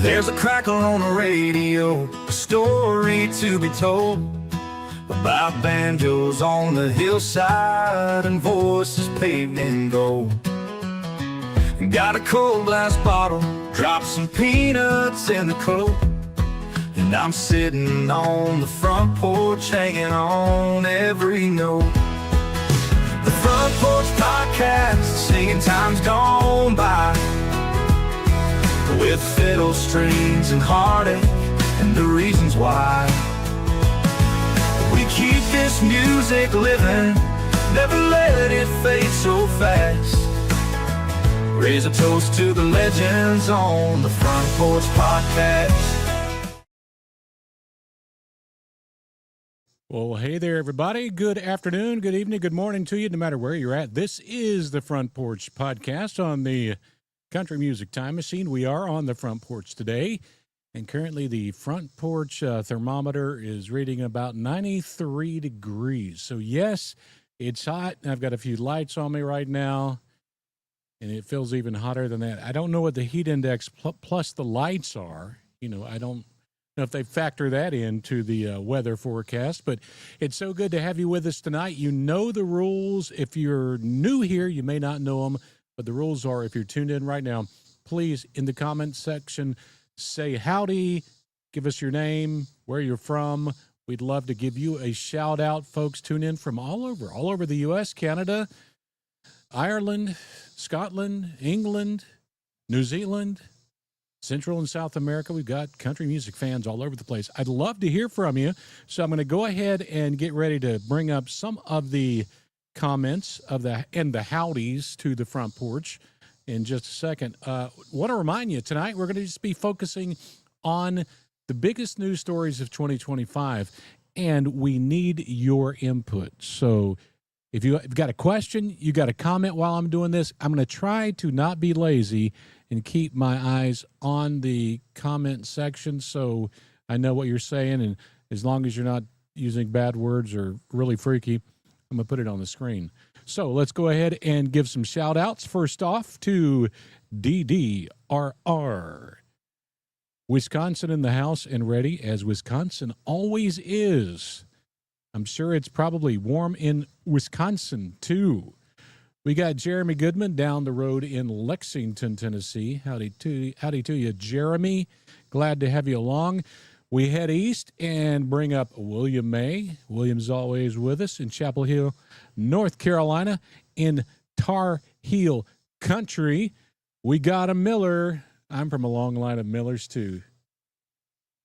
There's a crackle on the radio, a story to be told about banjos on the hillside and voices paved in gold. Got a cold glass bottle, drop some peanuts in the coat, and I'm sitting on the front porch hanging on every note. The Front Porch Podcast, singing times gone by, with fiddle strings and heartache and the reasons why. We keep this music living, never let it fade so fast. Raise a toast to the legends on the Front Porch Podcast. Well, hey there, everybody. Good afternoon, good evening, good morning to you, no matter where you're at. This is the Front Porch Podcast on the Country Music Time Machine. We are on the front porch today, and currently the front porch thermometer is reading about 93 degrees. So, yes, it's hot. I've got a few lights on me right now, and it feels even hotter than that. I don't know what the heat index plus the lights are. I don't know if they factor that into the weather forecast, but it's so good to have you with us tonight. You know the rules. If you're new here, you may not know them, but the rules are, if you're tuned in right now, please, in the comments section, say howdy, give us your name, where you're from. We'd love to give you a shout out. Folks tune in from all over the U.S., Canada, Ireland, Scotland, England, New Zealand, Central and South America. We've got country music fans all over the place. I'd love to hear from you. So I'm going to go ahead and get ready to bring up some of the comments and the howdies to the front porch in just a second. Want to remind you, tonight we're going to just be focusing on the biggest news stories of 2025, and we need your input. So if you've got a question, you got a comment while I'm doing this, I'm going to try to not be lazy and keep my eyes on the comment section so I know what you're saying. And as long as you're not using bad words or really freaky, I'm going to put it on the screen. So let's go ahead and give some shout outs. First off to DDRR. Wisconsin in the house and ready, as Wisconsin always is. I'm sure it's probably warm in Wisconsin too. We got Jeremy Goodman down the road in Lexington, Tennessee. Howdy to you, Jeremy. Glad to have you along. We head east and bring up William May. William's always with us in Chapel Hill, North Carolina, in Tar Heel Country. We got a Miller. I'm from a long line of Millers, too.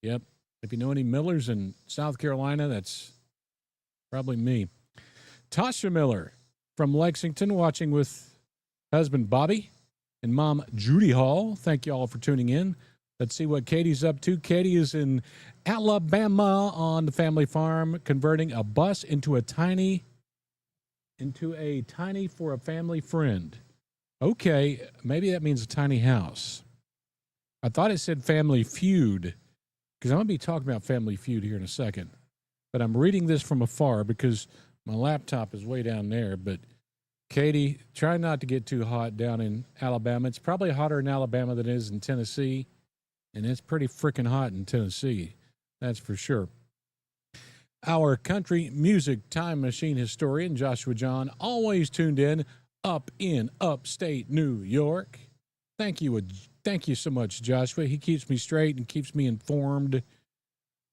Yep. If you know any Millers in South Carolina, that's probably me. Tasha Miller from Lexington, watching with husband Bobby and mom Judy Hall. Thank you all for tuning in. Let's see what Katie's up to. Katie is in Alabama on the family farm, converting a bus into a tiny for a family friend. Okay, maybe that means a tiny house. I thought it said Family Feud, because I'm going to be talking about Family Feud here in a second. But I'm reading this from afar because my laptop is way down there. But Katie, try not to get too hot down in Alabama. It's probably hotter in Alabama than it is in Tennessee. And it's pretty freaking hot in Tennessee. That's for sure. Our country music time machine historian, Joshua John, always tuned in up in upstate New York. Thank you so much, Joshua. He keeps me straight and keeps me informed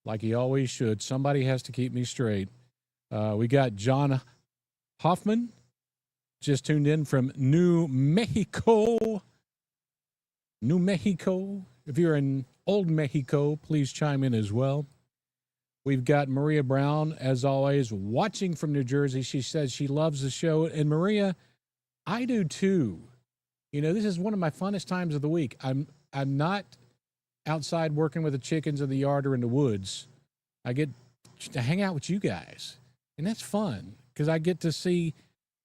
like he always should. Somebody has to keep me straight. We got John Hoffman, just tuned in from New Mexico. New Mexico. If you're in Old Mexico, please chime in as well. We've got Maria Brown, as always, watching from New Jersey. She says she loves the show. And Maria, I do too. This is one of my funnest times of the week. I'm not outside working with the chickens in the yard or in the woods. I get to hang out with you guys. And that's fun because I get to see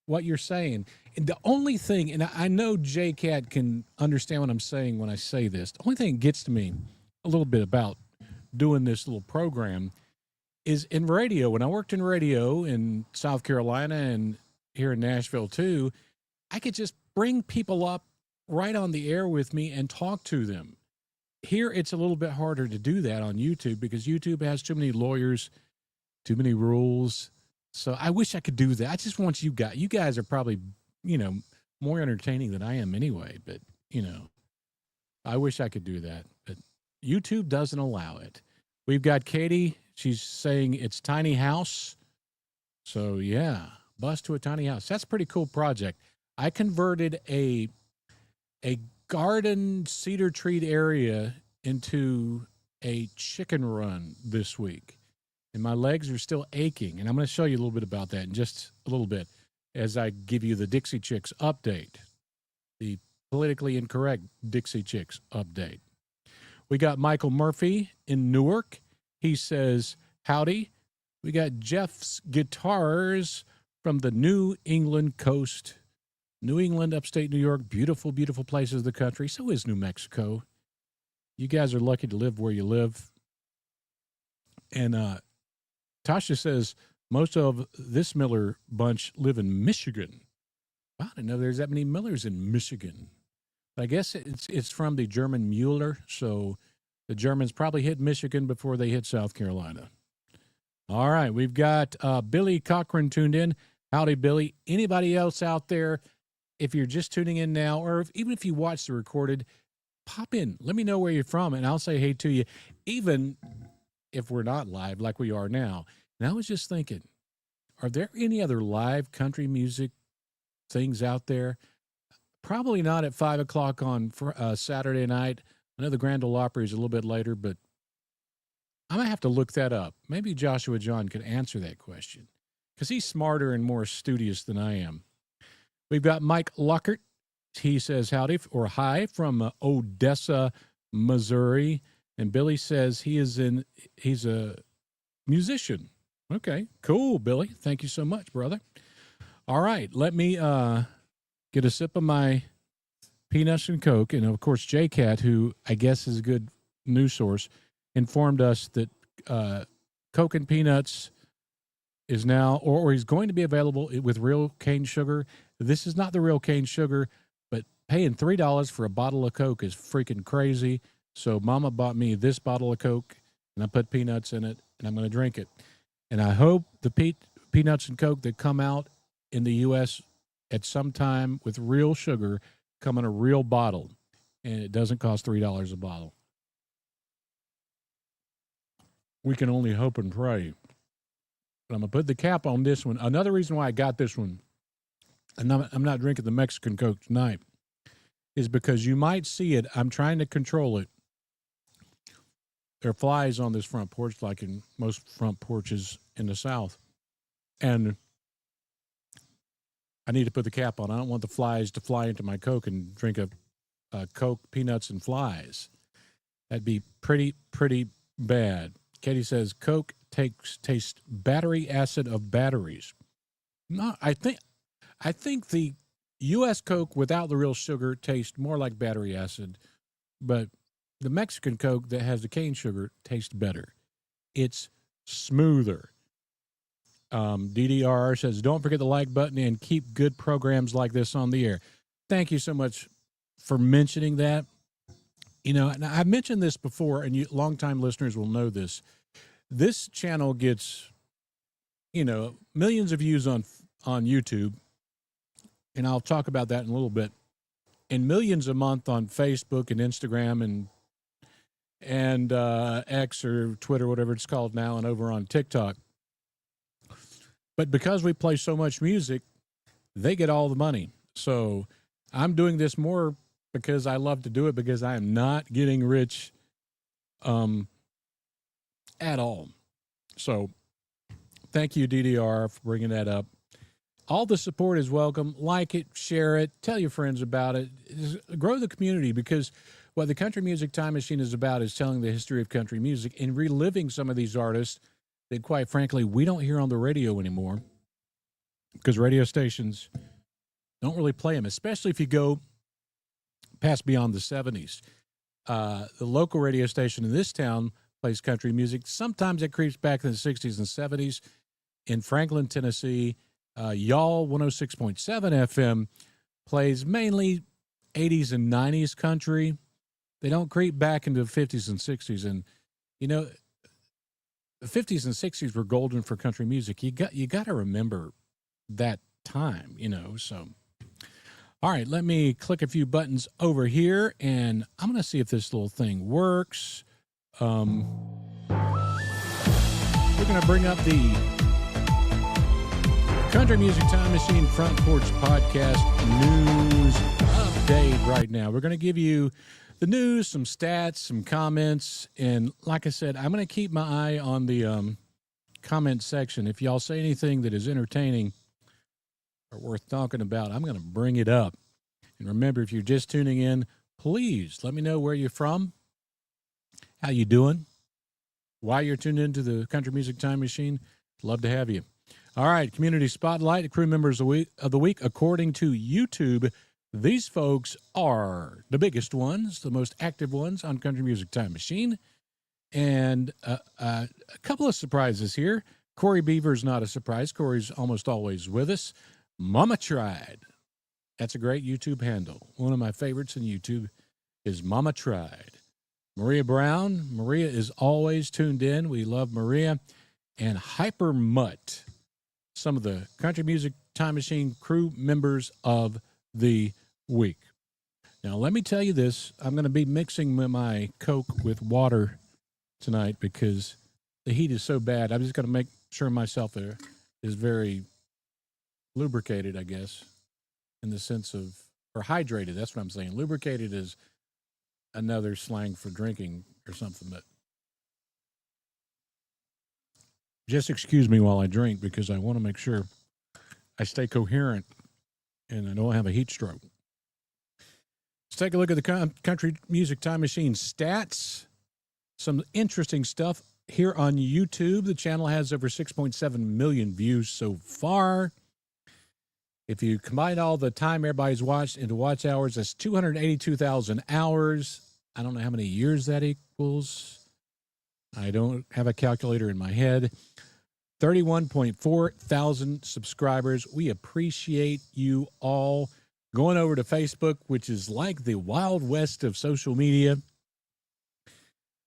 what you're saying. And the only thing, and I know J-Cat can understand what I'm saying when I say this, the only thing that gets to me a little bit about doing this little program is in radio. When I worked in radio in South Carolina and here in Nashville too, I could just bring people up right on the air with me and talk to them. here it's a little bit harder to do that on YouTube because YouTube has too many lawyers, too many rules. So I wish I could do that. I just want you guys are probably, more entertaining than I am anyway, but I wish I could do that, but YouTube doesn't allow it. We've got Katie. She's saying it's tiny house. So yeah, bus to a tiny house. That's a pretty cool project. I converted a garden cedar tree area into a chicken run this week, and my legs are still aching. And I'm going to show you a little bit about that in just a little bit as I give you the Dixie Chicks update, the politically incorrect Dixie Chicks update. We got Michael Murphy in Newark. He says, howdy. We got Jeff's Guitars from the New England coast. New England, upstate New York, beautiful, beautiful places of the country. So is New Mexico. You guys are lucky to live where you live. And Tasha says, most of this Miller bunch live in Michigan. Wow, I didn't know there's that many Millers in Michigan. But I guess it's from the German Mueller, so the Germans probably hit Michigan before they hit South Carolina. All right, we've got Billy Cochran tuned in. Howdy, Billy. Anybody else out there, if you're just tuning in now, or even if you watch the recorded, pop in. Let me know where you're from, and I'll say hey to you, even if we're not live like we are now. And I was just thinking, are there any other live country music things out there? Probably not at 5 o'clock on Saturday night. I know the Grand Ole Opry is a little bit later, but I'm going to have to look that up. Maybe Joshua John could answer that question because he's smarter and more studious than I am. We've got Mike Lockert. He says howdy or hi from Odessa, Missouri. And Billy says he's a musician. Okay, cool, Billy. Thank you so much, brother. All right, let me get a sip of my Peanuts and Coke. And, of course, JCat, who I guess is a good news source, informed us that Coke and Peanuts is now, or is going to be available with real cane sugar. This is not the real cane sugar, but paying $3 for a bottle of Coke is freaking crazy. So Mama bought me this bottle of Coke, and I put peanuts in it, and I'm going to drink it. And I hope the Peanuts and Coke that come out in the U.S. at some time with real sugar come in a real bottle, and it doesn't cost $3 a bottle. We can only hope and pray. But I'm going to put the cap on this one. Another reason why I got this one, and I'm not drinking the Mexican Coke tonight, is because you might see it. I'm trying to control it. There are flies on this front porch, like in most front porches in the South. And I need to put the cap on. I don't want the flies to fly into my Coke and drink a Coke, peanuts, and flies. That'd be pretty bad. Katie says, Coke tastes battery acid of batteries. No, I think the U.S. Coke without the real sugar tastes more like battery acid, but the Mexican Coke that has the cane sugar tastes better. It's smoother. DDR says, don't forget the like button and keep good programs like this on the air. Thank you so much for mentioning that. And I've mentioned this before, and you longtime listeners will know this. This channel gets, millions of views on YouTube, and I'll talk about that in a little bit, and millions a month on Facebook and Instagram and X or Twitter, whatever it's called now, and over on TikTok. But because we play so much music, they get all the money. So I'm doing this more because I love to do it, because I am not getting rich at all. So thank you, DDR, for bringing that up. All the support is welcome. Like it, share it, tell your friends about it. Grow the community, because what the Country Music Time Machine is about is telling the history of country music and reliving some of these artists that, quite frankly, we don't hear on the radio anymore, because radio stations don't really play them, especially if you go past beyond the 70s. The local radio station in this town plays country music. Sometimes it creeps back in the 60s and 70s. In Franklin, Tennessee, Y'all 106.7 FM plays mainly 80s and 90s country. They don't creep back into the 50s and 60s. And, you know, the 50s and 60s were golden for country music. You got to remember that time, you know. So, all right, let me click a few buttons over here, and I'm going to see if this little thing works. We're going to bring up the Country Music Time Machine Front Porch Podcast news update right now. We're going to give you the news, some stats, some comments, and like I said, I'm going to keep my eye on the comment section. If y'all say anything that is entertaining or worth talking about, I'm going to bring it up. And remember, if you're just tuning in, please let me know where you're from, how you doing, why you're tuned into the Country Music Time Machine. Love to have you. All right, Community Spotlight, Crew Members of the Week. According to YouTube, these folks are the biggest ones, the most active ones on Country Music Time Machine. And a couple of surprises here. Corey Beaver's not a surprise. Corey's almost always with us. Mama Tried. That's a great YouTube handle. One of my favorites in YouTube is Mama Tried. Maria Brown. Maria is always tuned in. We love Maria. And Hyper Mutt. Some of the Country Music Time Machine crew members of the week. Now, let me tell you this. I'm going to be mixing my Coke with water tonight because the heat is so bad. I'm just going to make sure myself is very lubricated, I guess, in the sense of, or hydrated. That's what I'm saying. Lubricated is another slang for drinking or something, but just excuse me while I drink because I want to make sure I stay coherent and I don't have a heat stroke. Let's take a look at the Country Music Time Machine stats. Some interesting stuff here on YouTube. The channel has over 6.7 million views so far. If you combine all the time everybody's watched into watch hours, that's 282,000 hours. I don't know how many years that equals. I don't have a calculator in my head. 31.4 thousand subscribers. We appreciate you all. Going over to Facebook, which is like the Wild West of social media.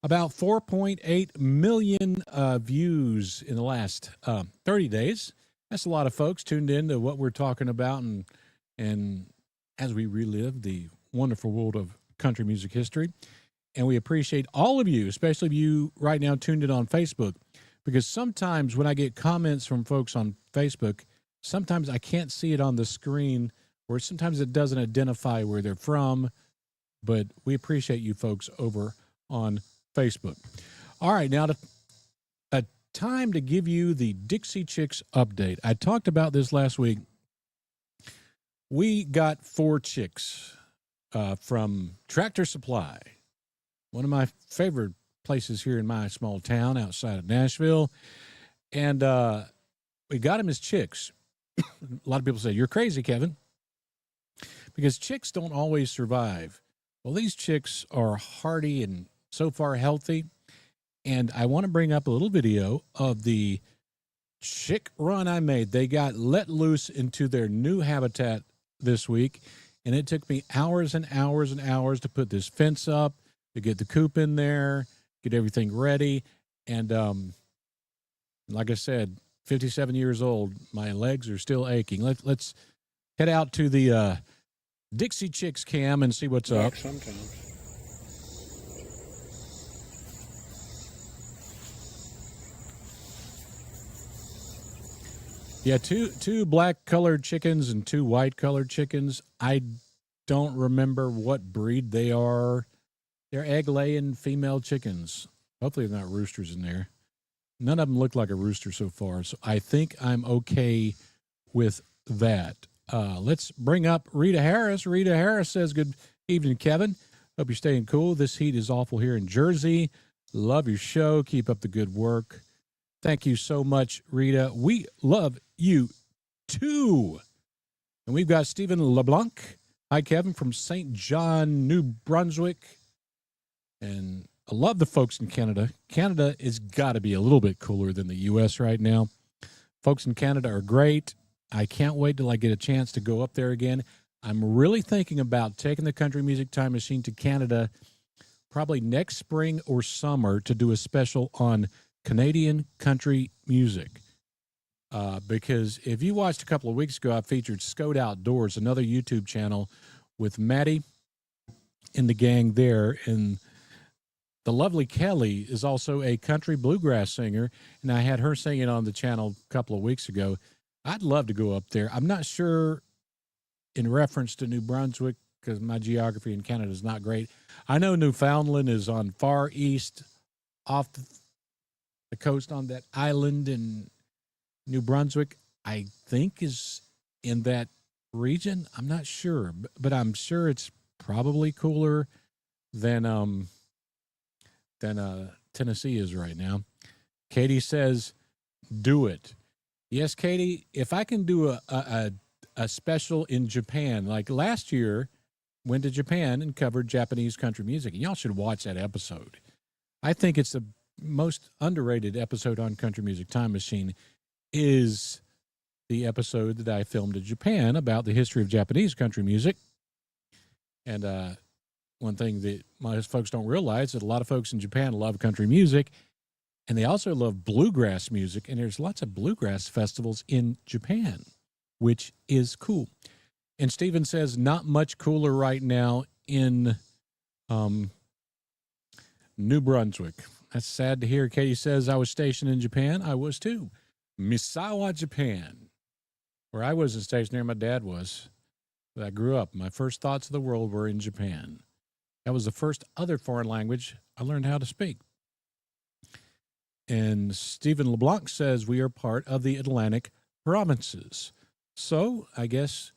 About 4.8 million views in the last 30 days. That's a lot of folks tuned in to what we're talking about and as we relive the wonderful world of country music history. And we appreciate all of you, especially you right now tuned in on Facebook, because sometimes when I get comments from folks on Facebook, sometimes I can't see it on the screen, or sometimes it doesn't identify where they're from, but we appreciate you folks over on Facebook. All right, now a time to give you the Dixie Chicks update. I talked about this last week. We got 4 chicks from Tractor Supply, one of my favorite places here in my small town outside of Nashville. And we got them as chicks. A lot of people say, you're crazy, Kevin, because chicks don't always survive. Well, these chicks are hardy and so far healthy. And I want to bring up a little video of the chick run I made. They got let loose into their new habitat this week. And it took me hours and hours and hours to put this fence up, to get the coop in there, get everything ready. And like I said, 57 years old, my legs are still aching. Let's head out to the Dixie Chicks cam and see what's up. Sometimes. Yeah, two black-colored chickens and 2 white-colored chickens. I don't remember what breed they are. They're egg-laying female chickens. Hopefully they're not roosters in there. None of them look like a rooster so far, so I think I'm okay with that. Let's bring up Rita Harris. Rita Harris says, good evening, Kevin. Hope you're staying cool. This heat is awful here in Jersey. Love your show. Keep up the good work. Thank you so much, Rita. We love you, too. And we've got Stephen LeBlanc. Hi, Kevin, from St. John, New Brunswick. And I love the folks in Canada. Canada has got to be a little bit cooler than the U.S. right now. Folks in Canada are great. I can't wait till I get a chance to go up there again. I'm really thinking about taking the Country Music Time Machine to Canada probably next spring or summer to do a special on Canadian country music. Because if you watched a couple of weeks ago, I featured Scout Outdoors, another YouTube channel with Maddie and the gang there. And the lovely Kelly is also a country bluegrass singer, and I had her singing on the channel a couple of weeks ago. I'd love to go up there. I'm not sure in reference to New Brunswick because my geography in Canada is not great. I know Newfoundland is on far east off the coast on that island, and New Brunswick, I think, is in that region. I'm not sure, but I'm sure it's probably cooler than Tennessee is right now. Katie says, do it. Yes, Katie, if I can do a special in Japan, like last year, went to Japan and covered Japanese country music. And y'all should watch that episode. I think it's the most underrated episode on Country Music Time Machine is the episode that I filmed in Japan about the history of Japanese country music. And one thing that most folks don't realize is that a lot of folks in Japan love country music, and they also love bluegrass music, and there's lots of bluegrass festivals in Japan, which is cool. And Steven says, not much cooler right now in New Brunswick. That's sad to hear. Katie says, I was stationed in Japan. I was too. Misawa, Japan, where I wasn't stationed there. My dad was. But I grew up. My first thoughts of the world were in Japan. That was the first other foreign language I learned how to speak. And Stephen LeBlanc says we are part of the Atlantic provinces. So I guess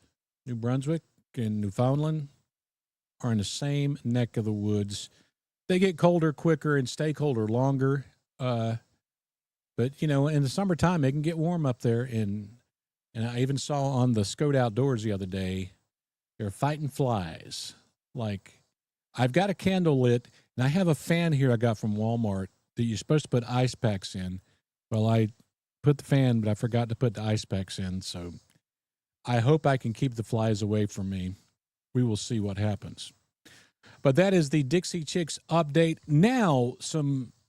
New Brunswick and Newfoundland are in the same neck of the woods. They get colder quicker and stay colder longer. But, you know, in the summertime, it can get warm up there. And I even saw on the Scout Outdoors the other day, they're fighting flies. Like, I've got a candle lit, and I have a fan here I got from Walmart that you're supposed to put ice packs in. Well, I put the fan, but I forgot to put the ice packs in. So I hope I can keep the flies away from me. We will see what happens. But that is the Dixie Chicks update. Now,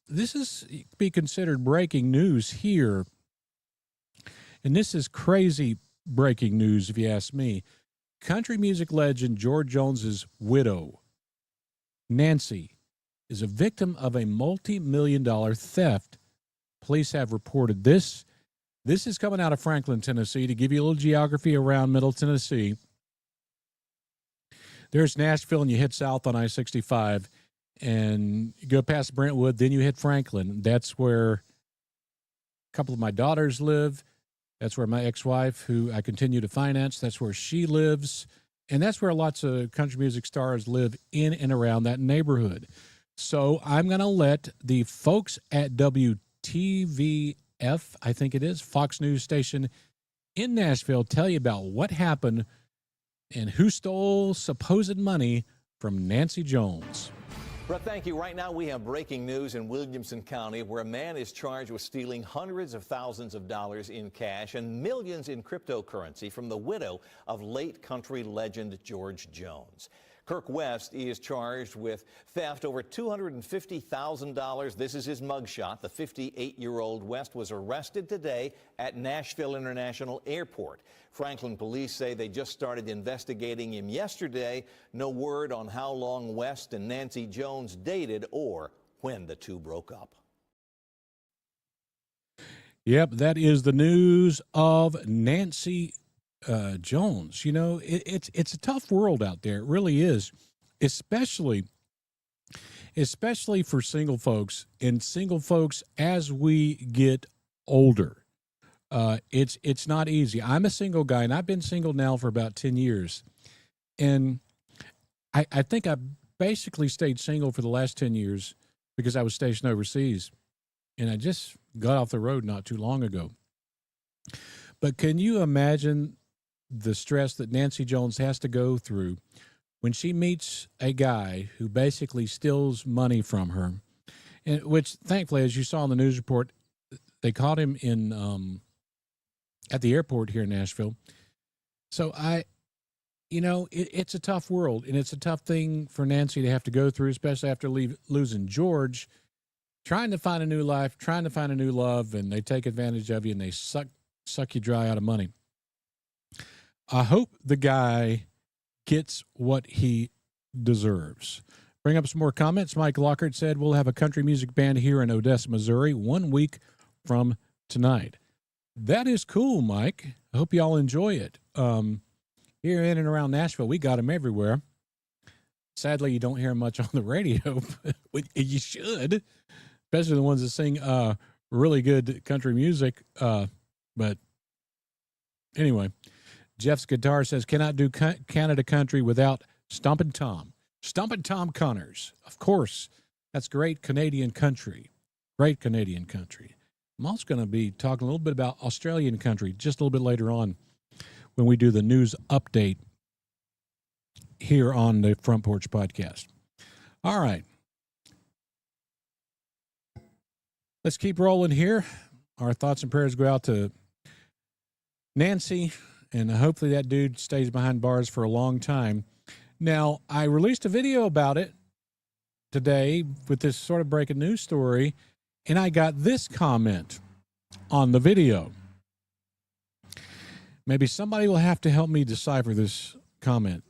this is be considered breaking news here. And this is crazy breaking news, if you ask me. Country music legend George Jones's widow, Nancy, is a victim of a multi-million-dollar theft. Police have reported this. This is coming out of Franklin, Tennessee. To give you a little geography around Middle Tennessee, there's Nashville, and you head south on I-65, and you go past Brentwood, then you hit Franklin. That's where a couple of my daughters live. That's where my ex-wife, who I continue to finance, that's where she lives. And that's where lots of country music stars live in and around that neighborhood. So I'm going to let the folks at WTVF, I think it is, Fox News Station in Nashville, tell you about what happened and who stole supposed money from Nancy Jones. Brett, thank you. Right now we have breaking news in Williamson County where a man is charged with stealing hundreds of thousands of dollars in cash and millions in cryptocurrency from the widow of late country legend George Jones. Kirk West is charged with theft over $250,000. This is his mugshot. The 58-year-old West was arrested today at Nashville International Airport. Franklin police say they just started investigating him yesterday. No word on how long West and Nancy Jones dated or when the two broke up. Yep, that is the news of Nancy Jones. You know, it's a tough world out there. It really is, especially for single folks and single folks as we get older. It's not easy. I'm a single guy, and I've been single now for about 10 years. And I think I basically stayed single for the last 10 years because I was stationed overseas. And I just got off the road not too long ago. But can you imagine the stress that Nancy Jones has to go through when she meets a guy who basically steals money from her? And which, thankfully, as you saw in the news report, they caught him in at the airport here in Nashville. So it's a tough world, and it's a tough thing for Nancy to have to go through, especially after losing George, trying to find a new life, trying to find a new love, and they take advantage of you and they suck you dry out of money. I hope the guy gets what he deserves. Bring up some more comments. Mike Lockhart said, we'll have a country music band here in Odessa, Missouri, 1 week from tonight. That is cool, Mike. I hope y'all enjoy it. Here in and around Nashville, we got them everywhere. Sadly, you don't hear much on the radio, but you should, especially the ones that sing really good country music. But anyway, Jeff's guitar says, cannot do Canada country without Stompin' Tom. Stompin' Tom Connors, of course. That's great Canadian country. Great Canadian country. I'm also going to be talking a little bit about Australian country just a little bit later on when we do the news update here on the Front Porch Podcast. All right. Let's keep rolling here. Our thoughts and prayers go out to Nancy, and hopefully that dude stays behind bars for a long time. Now, I released a video about it today with this sort of breaking news story, and I got this comment on the video. Maybe somebody will have to help me decipher this comment.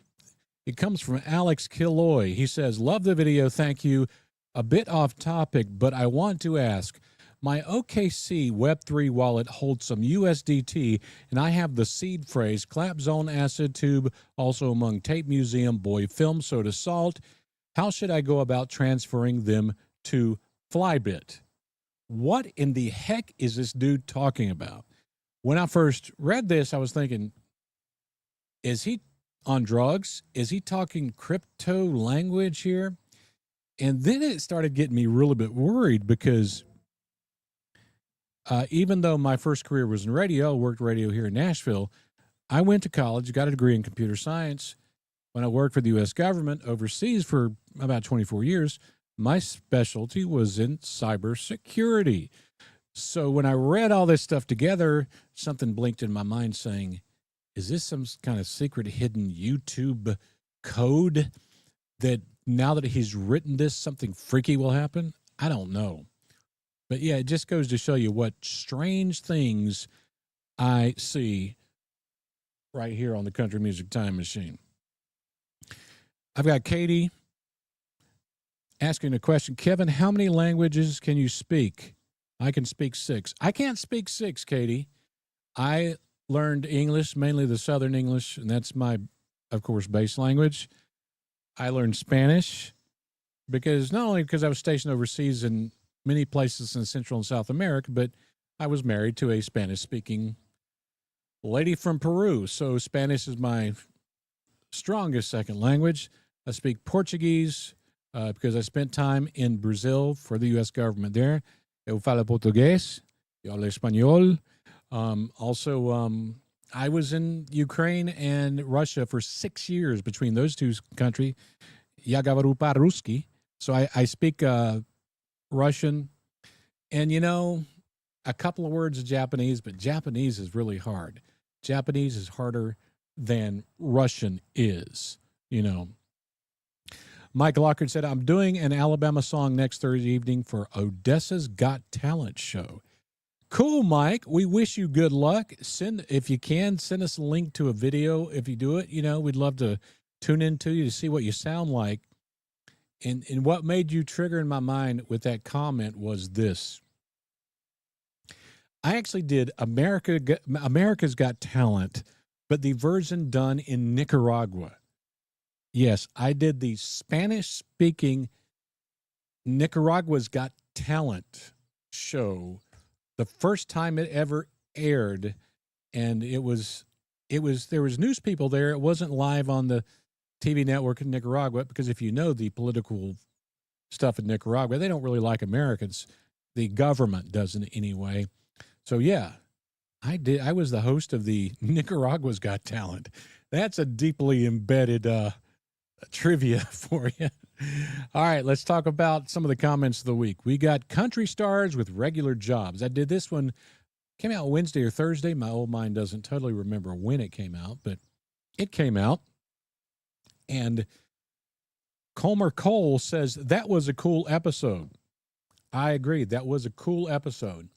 It comes from Alex Kiloy. He says, love the video, thank you. A bit off topic, but I want to ask, my OKC Web3 wallet holds some USDT, and I have the seed phrase, clap zone acid tube, also among tape museum, boy film, soda salt. How should I go about transferring them to Flybit? What in the heck is this dude talking about? When I first read this, I was thinking, is he on drugs? Is he talking crypto language here? And then it started getting me a little bit worried because even though my first career was in radio, I worked radio here in Nashville, I went to college, got a degree in computer science. When I worked for the U.S. government overseas for about 24 years, my specialty was in cybersecurity. So when I read all this stuff together, something blinked in my mind saying, is this some kind of secret hidden YouTube code that now that he's written this, something freaky will happen? I don't know. But yeah, it just goes to show you what strange things I see right here on the Country Music Time Machine. I've got Katie asking a question. Kevin, how many languages can you speak? I can speak 6. I can't speak 6, Katie. I learned English, mainly the Southern English, and that's my, of course, base language. I learned Spanish because not only because I was stationed overseas in many places in Central and South America, but I was married to a Spanish-speaking lady from Peru. So Spanish is my strongest second language. I speak Portuguese because I spent time in Brazil for the U.S. government there. Eu falo português, eu hablo español. I was in Ukraine and Russia for 6 years between those two countries. Я говорю по-русски. So I speak Russian and, a couple of words of Japanese, but Japanese is really hard. Japanese is harder than Russian is, Mike Lockhart said, I'm doing an Alabama song next Thursday evening for Odessa's Got Talent show. Cool, Mike. We wish you good luck. If you can, send us a link to a video. If you do it, we'd love to tune into you to see what you sound like. And what made you trigger in my mind with that comment was this. I actually did America's Got Talent, but the version done in Nicaragua. Yes, I did the Spanish-speaking Nicaragua's Got Talent show the first time it ever aired, and there was news people there. It wasn't live on the TV network in Nicaragua because if you know the political stuff in Nicaragua, they don't really like Americans. The government doesn't anyway. So yeah, I was the host of the Nicaragua's Got Talent. That's a deeply embedded trivia for you. All right, let's talk about some of the comments of the week. We got country stars with regular jobs. I did this one, came out Wednesday or Thursday. My old mind doesn't totally remember when it came out, but it came out. And Comer Cole says, that was a cool episode. I agree. That was a cool episode.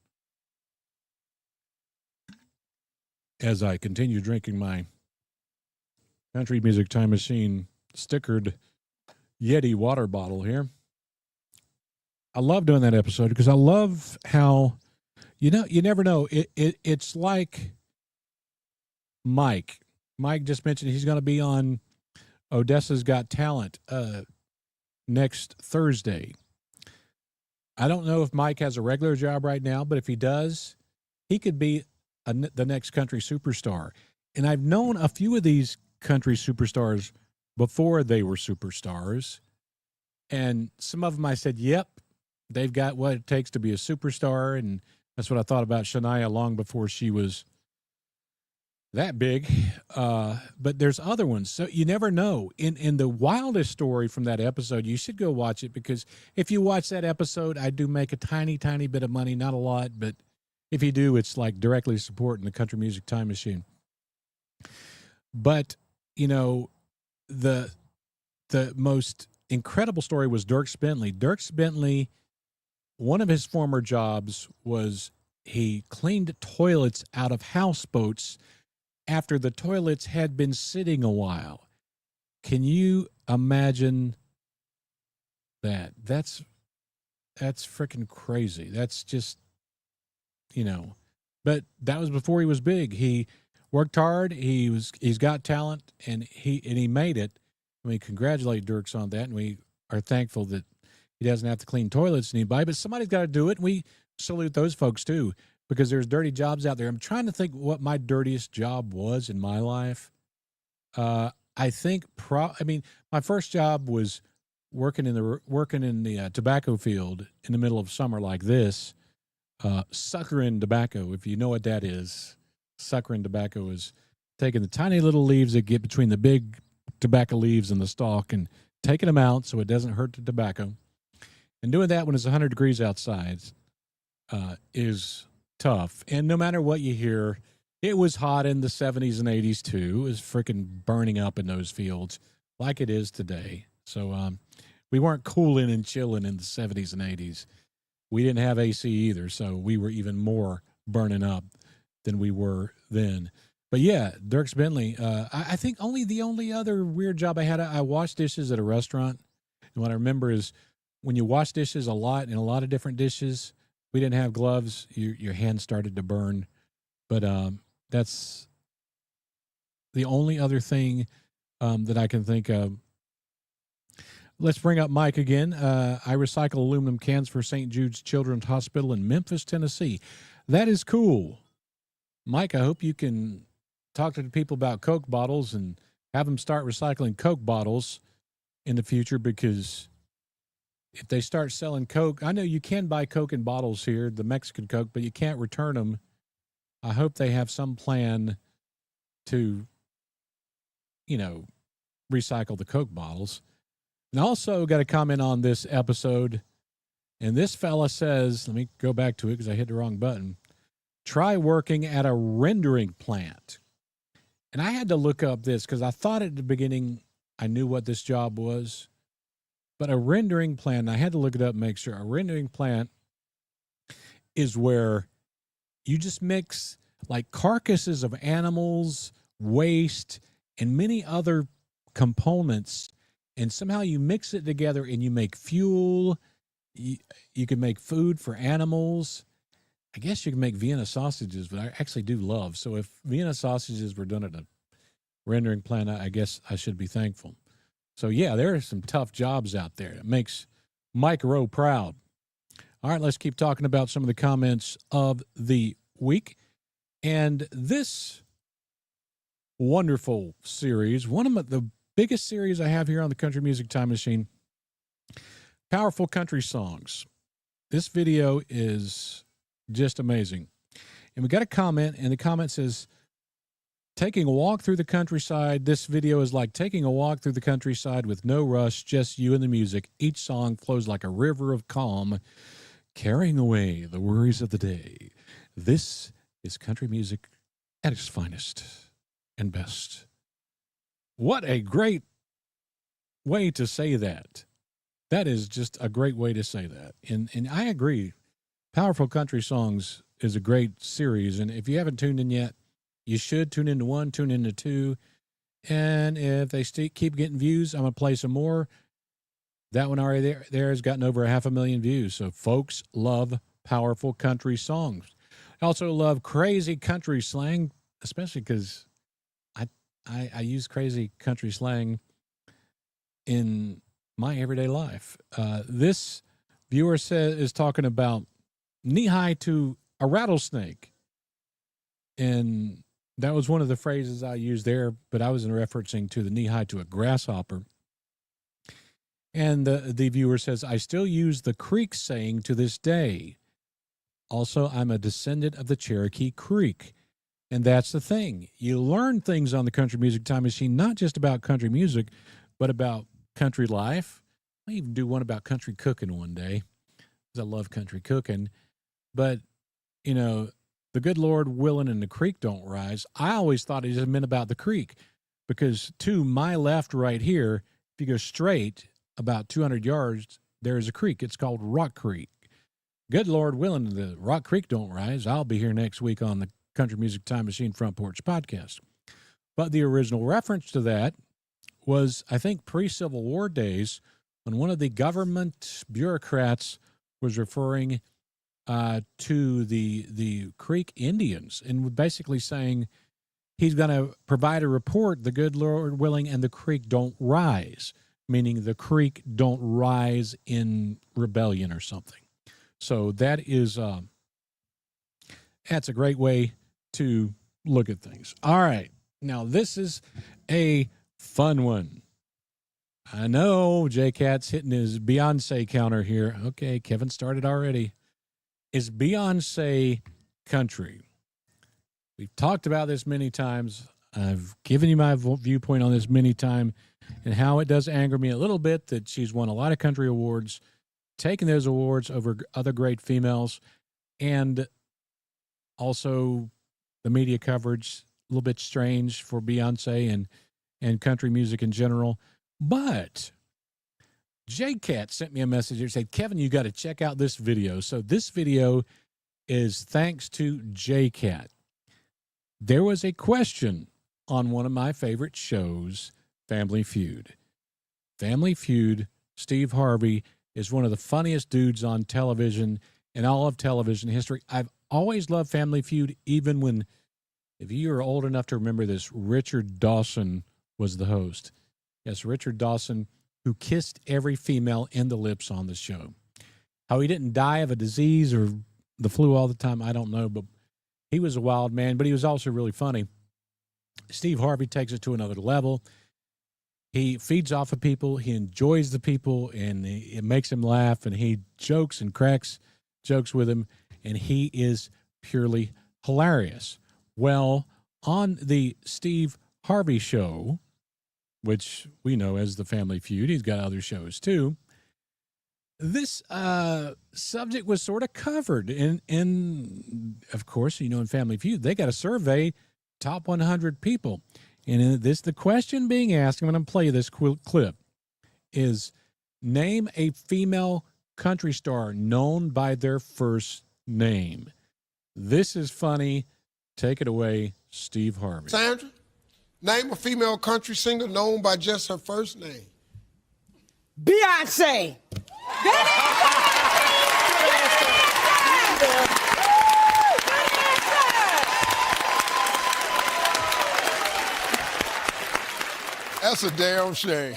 As I continue drinking my Country Music Time Machine stickered Yeti water bottle here. I love doing that episode because I love how, you never know. It's like Mike. Mike just mentioned he's going to be on Odessa's Got Talent next Thursday. I don't know if Mike has a regular job right now, but if he does, he could be the next country superstar. And I've known a few of these country superstars before they were superstars. And some of them I said, yep, they've got what it takes to be a superstar. And that's what I thought about Shania long before she was that big. But there's other ones. So you never know. In the wildest story from that episode, you should go watch it, because if you watch that episode, I do make a tiny, tiny bit of money. Not a lot, but if you do, it's like directly supporting the Country Music Time Machine. But, the most incredible story was Dierks Bentley. Dierks Bentley, one of his former jobs was he cleaned toilets out of houseboats after the toilets had been sitting a while. Can you imagine that? That's freaking crazy. That's just, but that was before he was big. He worked hard. He's got talent, and he made it. We congratulate Dierks on that, and we are thankful that he doesn't have to clean toilets anybody, but somebody's got to do it. And we salute those folks too, because there's dirty jobs out there. I'm trying to think what my dirtiest job was in my life. I think my first job was working in the tobacco field in the middle of summer like this. Suckering tobacco, if you know what that is. Suckering tobacco is taking the tiny little leaves that get between the big tobacco leaves and the stalk and taking them out so it doesn't hurt the tobacco. And doing that when it's 100 degrees outside is tough. And no matter what you hear, it was hot in the 70s and 80s too. It was freaking burning up in those fields like it is today. So we weren't cooling and chilling in the 70s and 80s. We didn't have AC either, so we were even more burning up than we were then. But yeah, Dierks Bentley, I think the only other weird job I had, I washed dishes at a restaurant. And what I remember is when you wash dishes a lot in a lot of different dishes, we didn't have gloves, your hands started to burn. But that's the only other thing that I can think of. Let's bring up Mike again. I recycle aluminum cans for St. Jude's Children's Hospital in Memphis, Tennessee. That is cool. Mike, I hope you can talk to the people about Coke bottles and have them start recycling Coke bottles in the future, because if they start selling Coke, I know you can buy Coke in bottles here, the Mexican Coke, but you can't return them. I hope they have some plan to, recycle the Coke bottles. And also got a comment on this episode, and this fella says, let me go back to it because I hit the wrong button. Try working at a rendering plant. And I had to look up this because I thought at the beginning I knew what this job was. But a rendering plant, I had to look it up and make sure. A rendering plant is where you just mix like carcasses of animals, waste, and many other components, and somehow you mix it together and you make fuel. You can make food for animals. I guess you can make Vienna sausages, but I actually do love. So if Vienna sausages were done at a rendering plant, I guess I should be thankful. So yeah, there are some tough jobs out there. It makes Mike Rowe proud. All right, let's keep talking about some of the comments of the week. And this wonderful series, one of the biggest series I have here on the Country Music Time Machine, Powerful Country Songs. This video is just amazing. And we got a comment, and the comment says, taking a walk through the countryside. This video is like taking a walk through the countryside with no rush, just you and the music. Each song flows like a river of calm, carrying away the worries of the day. This is country music at its finest and best. What a great way to say that. That is just a great way to say that. And I agree. Powerful Country Songs is a great series. And if you haven't tuned in yet, you should tune into 1, tune into 2. And if they keep getting views, I'm going to play some more. That one already there has gotten over 500,000 views. So folks love powerful country songs. I also love crazy country slang, especially because I use crazy country slang in my everyday life. This viewer is talking about knee-high to a rattlesnake. And that was one of the phrases I used there, but I was referencing to the knee-high to a grasshopper. And the viewer says, I still use the Creek saying to this day. Also, I'm a descendant of the Cherokee Creek. And that's the thing. You learn things on the Country Music Time Machine, not just about country music, but about country life. I even do one about country cooking one day, because I love country cooking. But, you know, the good Lord willing and the creek don't rise. I always thought it just meant about the creek, because to my left right here, if you go straight about 200 yards, there's a creek. It's called Rock Creek. Good Lord willing, the Rock Creek don't rise. I'll be here next week on the Country Music Time Machine Front Porch Podcast. But the original reference to that was, I think, pre-Civil War days, when one of the government bureaucrats was referring to the Creek Indians and basically saying he's going to provide a report, the good Lord willing, and the creek don't rise, meaning the creek don't rise in rebellion or something. So that is that's a great way to look at things. All right. Now, this is a fun one. I know J-Cat's hitting his Beyonce counter here. Okay, Kevin started already. Is Beyonce country? We've talked about this many times. I've given you my viewpoint on this many times, and how it does anger me a little bit that she's won a lot of country awards, taking those awards over other great females, and also the media coverage, a little bit strange for Beyonce and country music in general. But J-Cat sent me a message and said, Kevin, you got to check out this video. So this video is thanks to J-Cat. There was a question on one of my favorite shows, Family Feud. Family Feud, Steve Harvey is one of the funniest dudes on television in all of television history. I've always loved Family Feud, even when, if you are old enough to remember this, Richard Dawson was the host. Yes, Richard Dawson, who kissed every female in the lips on the show. How he didn't die of a disease or the flu all the time, I don't know, but he was a wild man, but he was also really funny. Steve Harvey takes it to another level. He feeds off of people. He enjoys the people, and it makes him laugh, and he jokes and cracks jokes with him, and he is purely hilarious. Well, on the Steve Harvey show, which we know as the Family Feud, he's got other shows too, this subject was sort of covered. And of course, you know, in Family Feud, they got to survey top 100 people. And in this, the question being asked, I'm going to play this clip, is name a female country star known by their first name. This is funny. Take it away, Steve Harvey. Sandra, name a female country singer known by just her first name. Beyonce. That's a damn shame.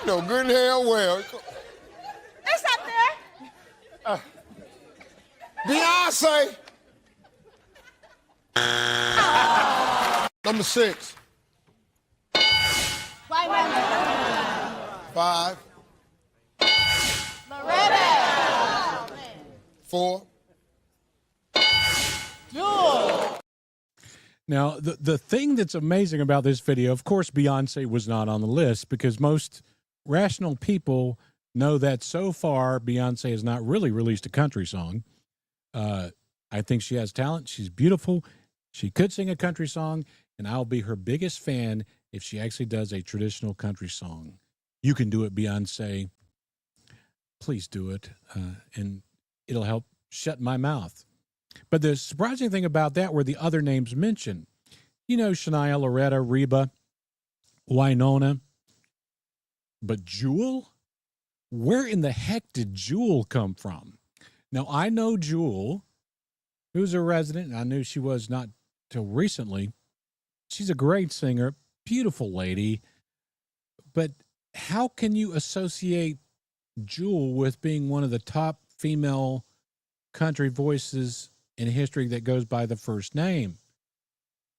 No, good and hell well. It's up there. Beyonce. Number 6. White women. 5. Loretta. 4. Now, the thing that's amazing about this video, of course, Beyonce was not on the list because most rational people know that so far Beyonce has not really released a country song. I think she has talent. She's beautiful. She could sing a country song, and I'll be her biggest fan if she actually does a traditional country song. You can do it, Beyonce. Please do it, and it'll help shut my mouth. But the surprising thing about that were the other names mentioned. You know, Shania, Loretta, Reba, Winona. But Jewel? Where in the heck did Jewel come from? Now, I know Jewel, who's a resident, and I knew she was not till recently. She's a great singer, beautiful lady. But how can you associate Jewel with being one of the top female country voices in history that goes by the first name?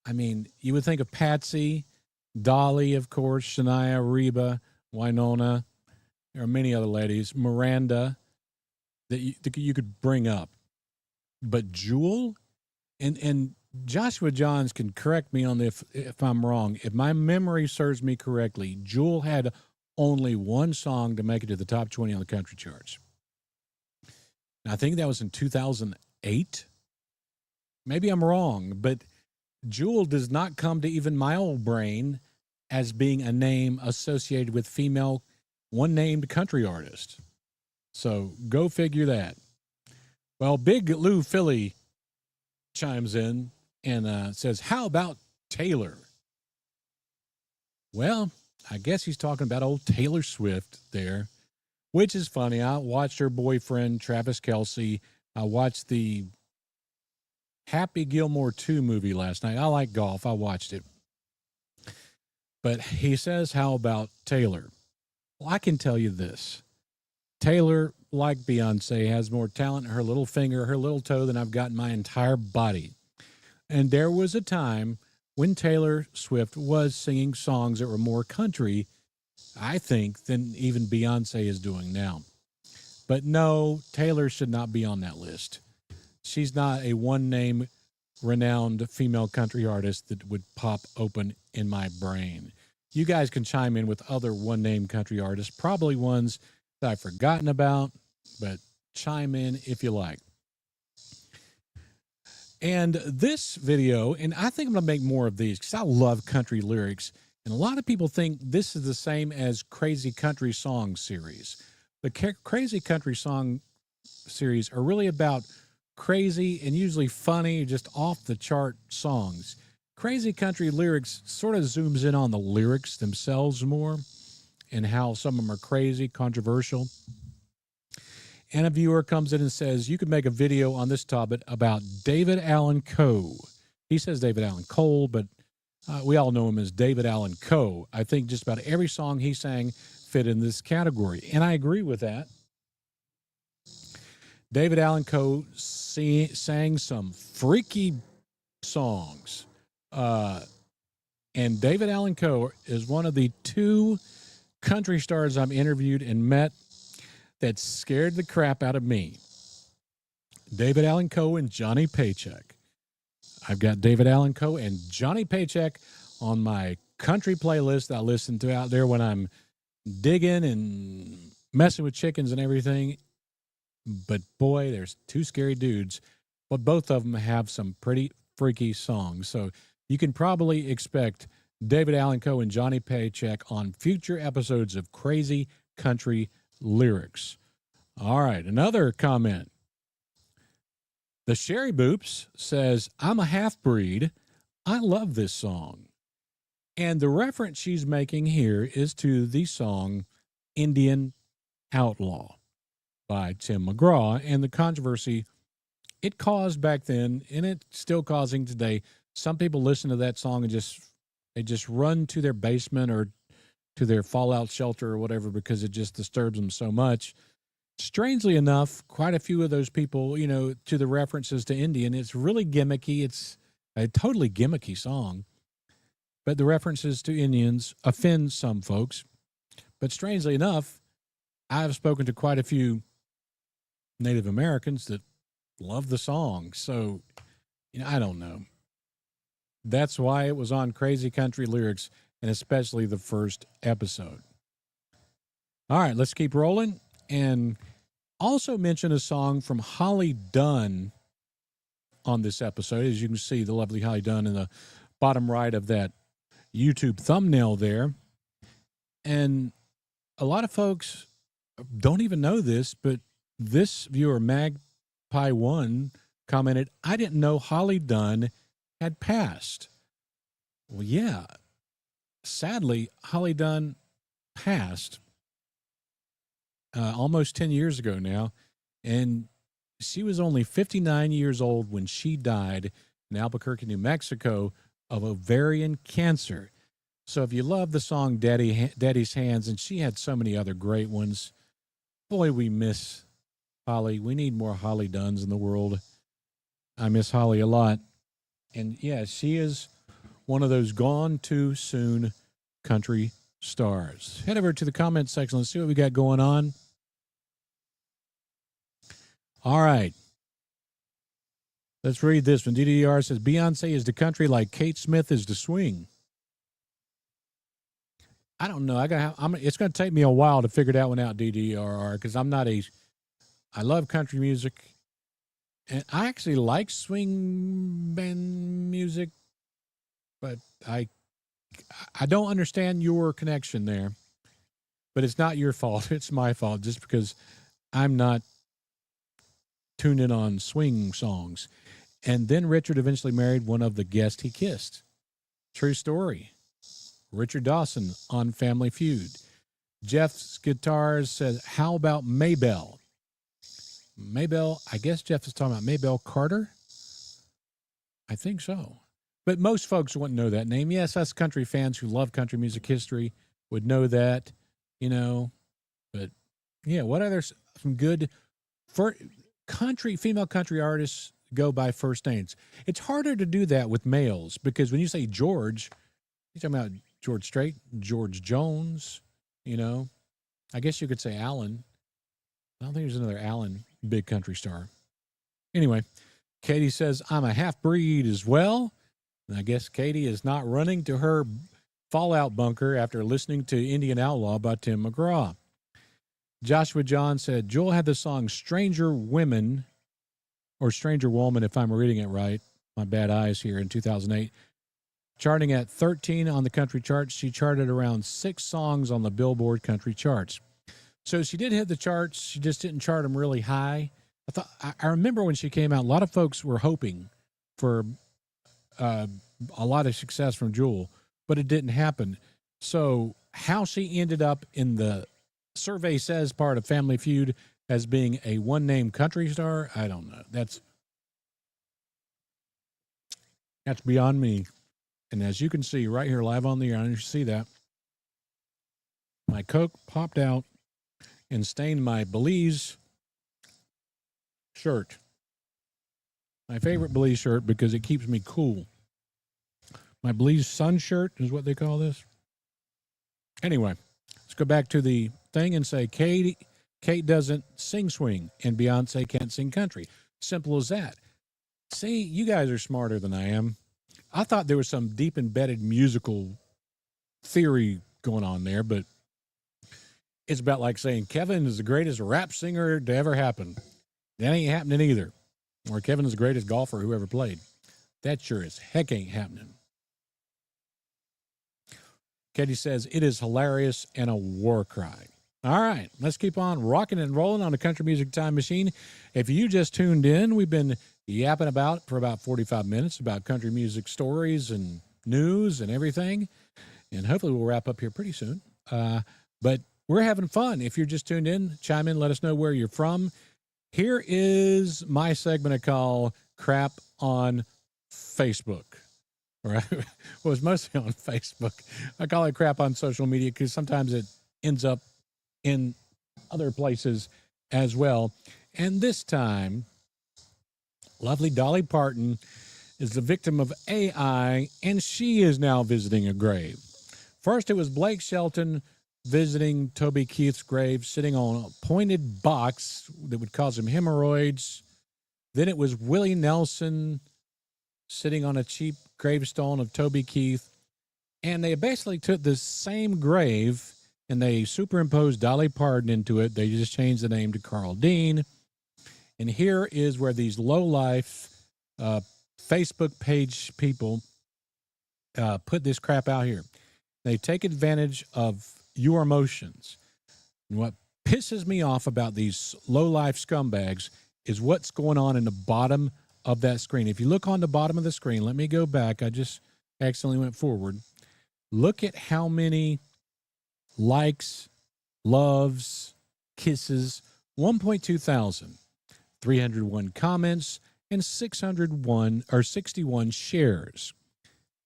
I mean, you would think of Patsy, Dolly, of course, Shania, Reba, Winona. There are many other ladies, Miranda, that you could bring up. But Jewel, and Joshua Johns can correct me on if I'm wrong. If my memory serves me correctly, Jewel had only one song to make it to the top 20 on the country charts. And I think that was in 2008. Maybe I'm wrong, but Jewel does not come to even my old brain as being a name associated with female one-named country artist. So go figure that. Well, Big Lou Philly chimes in and says, how about Taylor? Well, I guess he's talking about old Taylor Swift there, which is funny. I watched her boyfriend, Travis Kelce. I watched the Happy Gilmore 2 movie last night. I like golf. I watched it. But he says, how about Taylor? Well, I can tell you this. Taylor, like Beyonce, has more talent in her little finger, her little toe than I've got in my entire body. And there was a time when Taylor Swift was singing songs that were more country, I think, than even Beyonce is doing now. But no, Taylor should not be on that list. She's not a one-name, renowned female country artist that would pop open in my brain. You guys can chime in with other one-name country artists, probably ones that I've forgotten about, but chime in if you like. And this video, and I think I'm going to make more of these because I love country lyrics, and a lot of people think this is the same as Crazy Country Song series. The Crazy Country Song series are really about crazy and usually funny, just off-the-chart songs. Crazy Country lyrics sort of zooms in on the lyrics themselves more and how some of them are crazy, controversial. And a viewer comes in and says, you could make a video on this topic about David Allan Coe. He says David Allan Cole, but we all know him as David Allan Coe. I think just about every song he sang fit in this category, and I agree with that. David Allan Coe sang some freaky songs. And David Allan Coe is one of the two country stars I've interviewed and met that scared the crap out of me. David Allan Coe and Johnny Paycheck. I've got David Allan Coe and Johnny Paycheck on my country playlist that I listen to out there when I'm digging and messing with chickens and everything. But boy, there's two scary dudes. But both of them have some pretty freaky songs. So you can probably expect David Allan Coe and Johnny Paycheck on future episodes of Crazy Country Lyrics. All right, another comment. The Sherry Boops says, I'm a half-breed. I love this song. And the reference she's making here is to the song Indian Outlaw by Tim McGraw and the controversy it caused back then, and it's still causing today. Some people listen to that song and just run to their basement or to their fallout shelter or whatever because it just disturbs them so much. Strangely enough, quite a few of those people, to the references to Indian, it's really gimmicky. It's a totally gimmicky song. But the references to Indians offend some folks. But strangely enough, I've spoken to quite a few Native Americans that love the song. So, I don't know. That's why it was on Crazy Country Lyrics, and especially the first episode. All right, let's keep rolling. And also mention a song from Holly Dunn on this episode. As you can see, the lovely Holly Dunn in the bottom right of that YouTube thumbnail there. And a lot of folks don't even know this, but this viewer, Magpie1, commented, I didn't know Holly Dunn had passed. Well, yeah. Sadly, Holly Dunn passed almost 10 years ago now, and she was only 59 years old when she died in Albuquerque, New Mexico, of ovarian cancer. So if you love the song Daddy's Hands, and she had so many other great ones, boy, we miss Holly. We need more Holly Dunns in the world. I miss Holly a lot. And yeah, she is one of those gone too soon country stars. Head over to the comment section. Let's see what we got going on. All right. Let's read this one. DDR says, Beyonce is the country like Kate Smith is the swing. I don't know. It's going to take me a while to figure that one out, DDRR, because I love country music, and I actually like swing band music, but I don't understand your connection there. But it's not your fault. It's my fault, just because I'm not tuned in on swing songs. And then Richard eventually married one of the guests he kissed. True story. Richard Dawson on Family Feud. Jeff's Guitars says, how about Maybelle? Maybelle, I guess Jeff is talking about Maybelle Carter? I think so. But most folks wouldn't know that name. Yes, us country fans who love country music history would know that, you know. But, yeah, what other some good female country artists go by first names? It's harder to do that with males, because when you say George, you're talking about George Strait, George Jones, you know. I guess you could say Allan. I don't think there's another Allan big country star. Anyway, Katie says, I'm a half-breed as well. And I guess Katie is not running to her fallout bunker after listening to Indian Outlaw by Tim McGraw. Joshua John said, Joel had the song Stranger Women, or Stranger Woman, if I'm reading it right. My bad eyes here, in 2008. Charting at 13 on the country charts. She charted around 6 songs on the Billboard country charts. So she did hit the charts. She just didn't chart them really high. I remember when she came out, a lot of folks were hoping for a lot of success from Jewel, but it didn't happen. So how she ended up in the survey says part of Family Feud as being a one-name country star, I don't know. That's beyond me. And as you can see right here live on the air, I don't know if you see that, my Coke popped out and stained my Belize shirt. My favorite Belize shirt because it keeps me cool. My Belize sun shirt is what they call this. Anyway, let's go back to the thing and say Kate doesn't sing swing and Beyonce can't sing country. Simple as that. See, you guys are smarter than I am. I thought there was some deep embedded musical theory going on there, but it's about like saying Kevin is the greatest rap singer to ever happen. That ain't happening either. Or Kevin is the greatest golfer who ever played. That sure as heck ain't happening. Katie says, it is hilarious and a war cry. All right, let's keep on rocking and rolling on the Country Music Time Machine. If you just tuned in, we've been yapping for about 45 minutes about country music stories and news and everything. And hopefully we'll wrap up here pretty soon. But we're having fun. If you're just tuned in, chime in, let us know where you're from. Here is my segment I call Crap on Facebook. Right? Well, it's mostly on Facebook. I call it crap on social media because sometimes it ends up in other places as well. And this time, lovely Dolly Parton is the victim of AI, and she is now visiting a grave. First, it was Blake Shelton visiting Toby Keith's grave, sitting on a pointed box that would cause him hemorrhoids. Then it was Willie Nelson sitting on a cheap gravestone of Toby Keith. And they basically took the same grave and they superimposed Dolly Parton into it. They just changed the name to Carl Dean. And here is where these low-life Facebook page people put this crap out here. They take advantage of your emotions. And what pisses me off about these low-life scumbags is what's going on in the bottom of that screen. If you look on the bottom of the screen, let me go back. I just accidentally went forward. Look at how many likes, loves, kisses, 1.2 thousand, 301 comments, and 61 shares.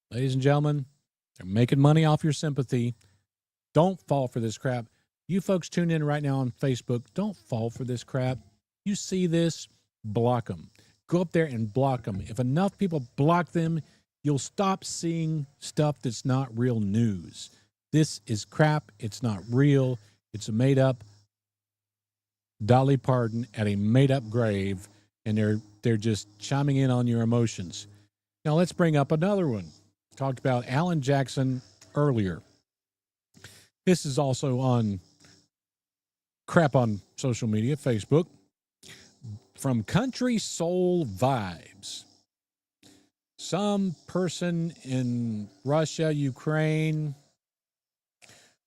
Ladies and gentlemen, they're making money off your sympathy. Don't fall for this crap. You folks tune in right now on Facebook. Don't fall for this crap. You see this, block them. Go up there and block them. If enough people block them, you'll stop seeing stuff that's not real news. This is crap. It's not real. It's a made-up Dolly Parton at a made-up grave, and they're just chiming in on your emotions. Now let's bring up another one. Talked about Allan Jackson earlier. This is also on crap on social media, Facebook. From Country Soul Vibes. Some person in Russia, Ukraine,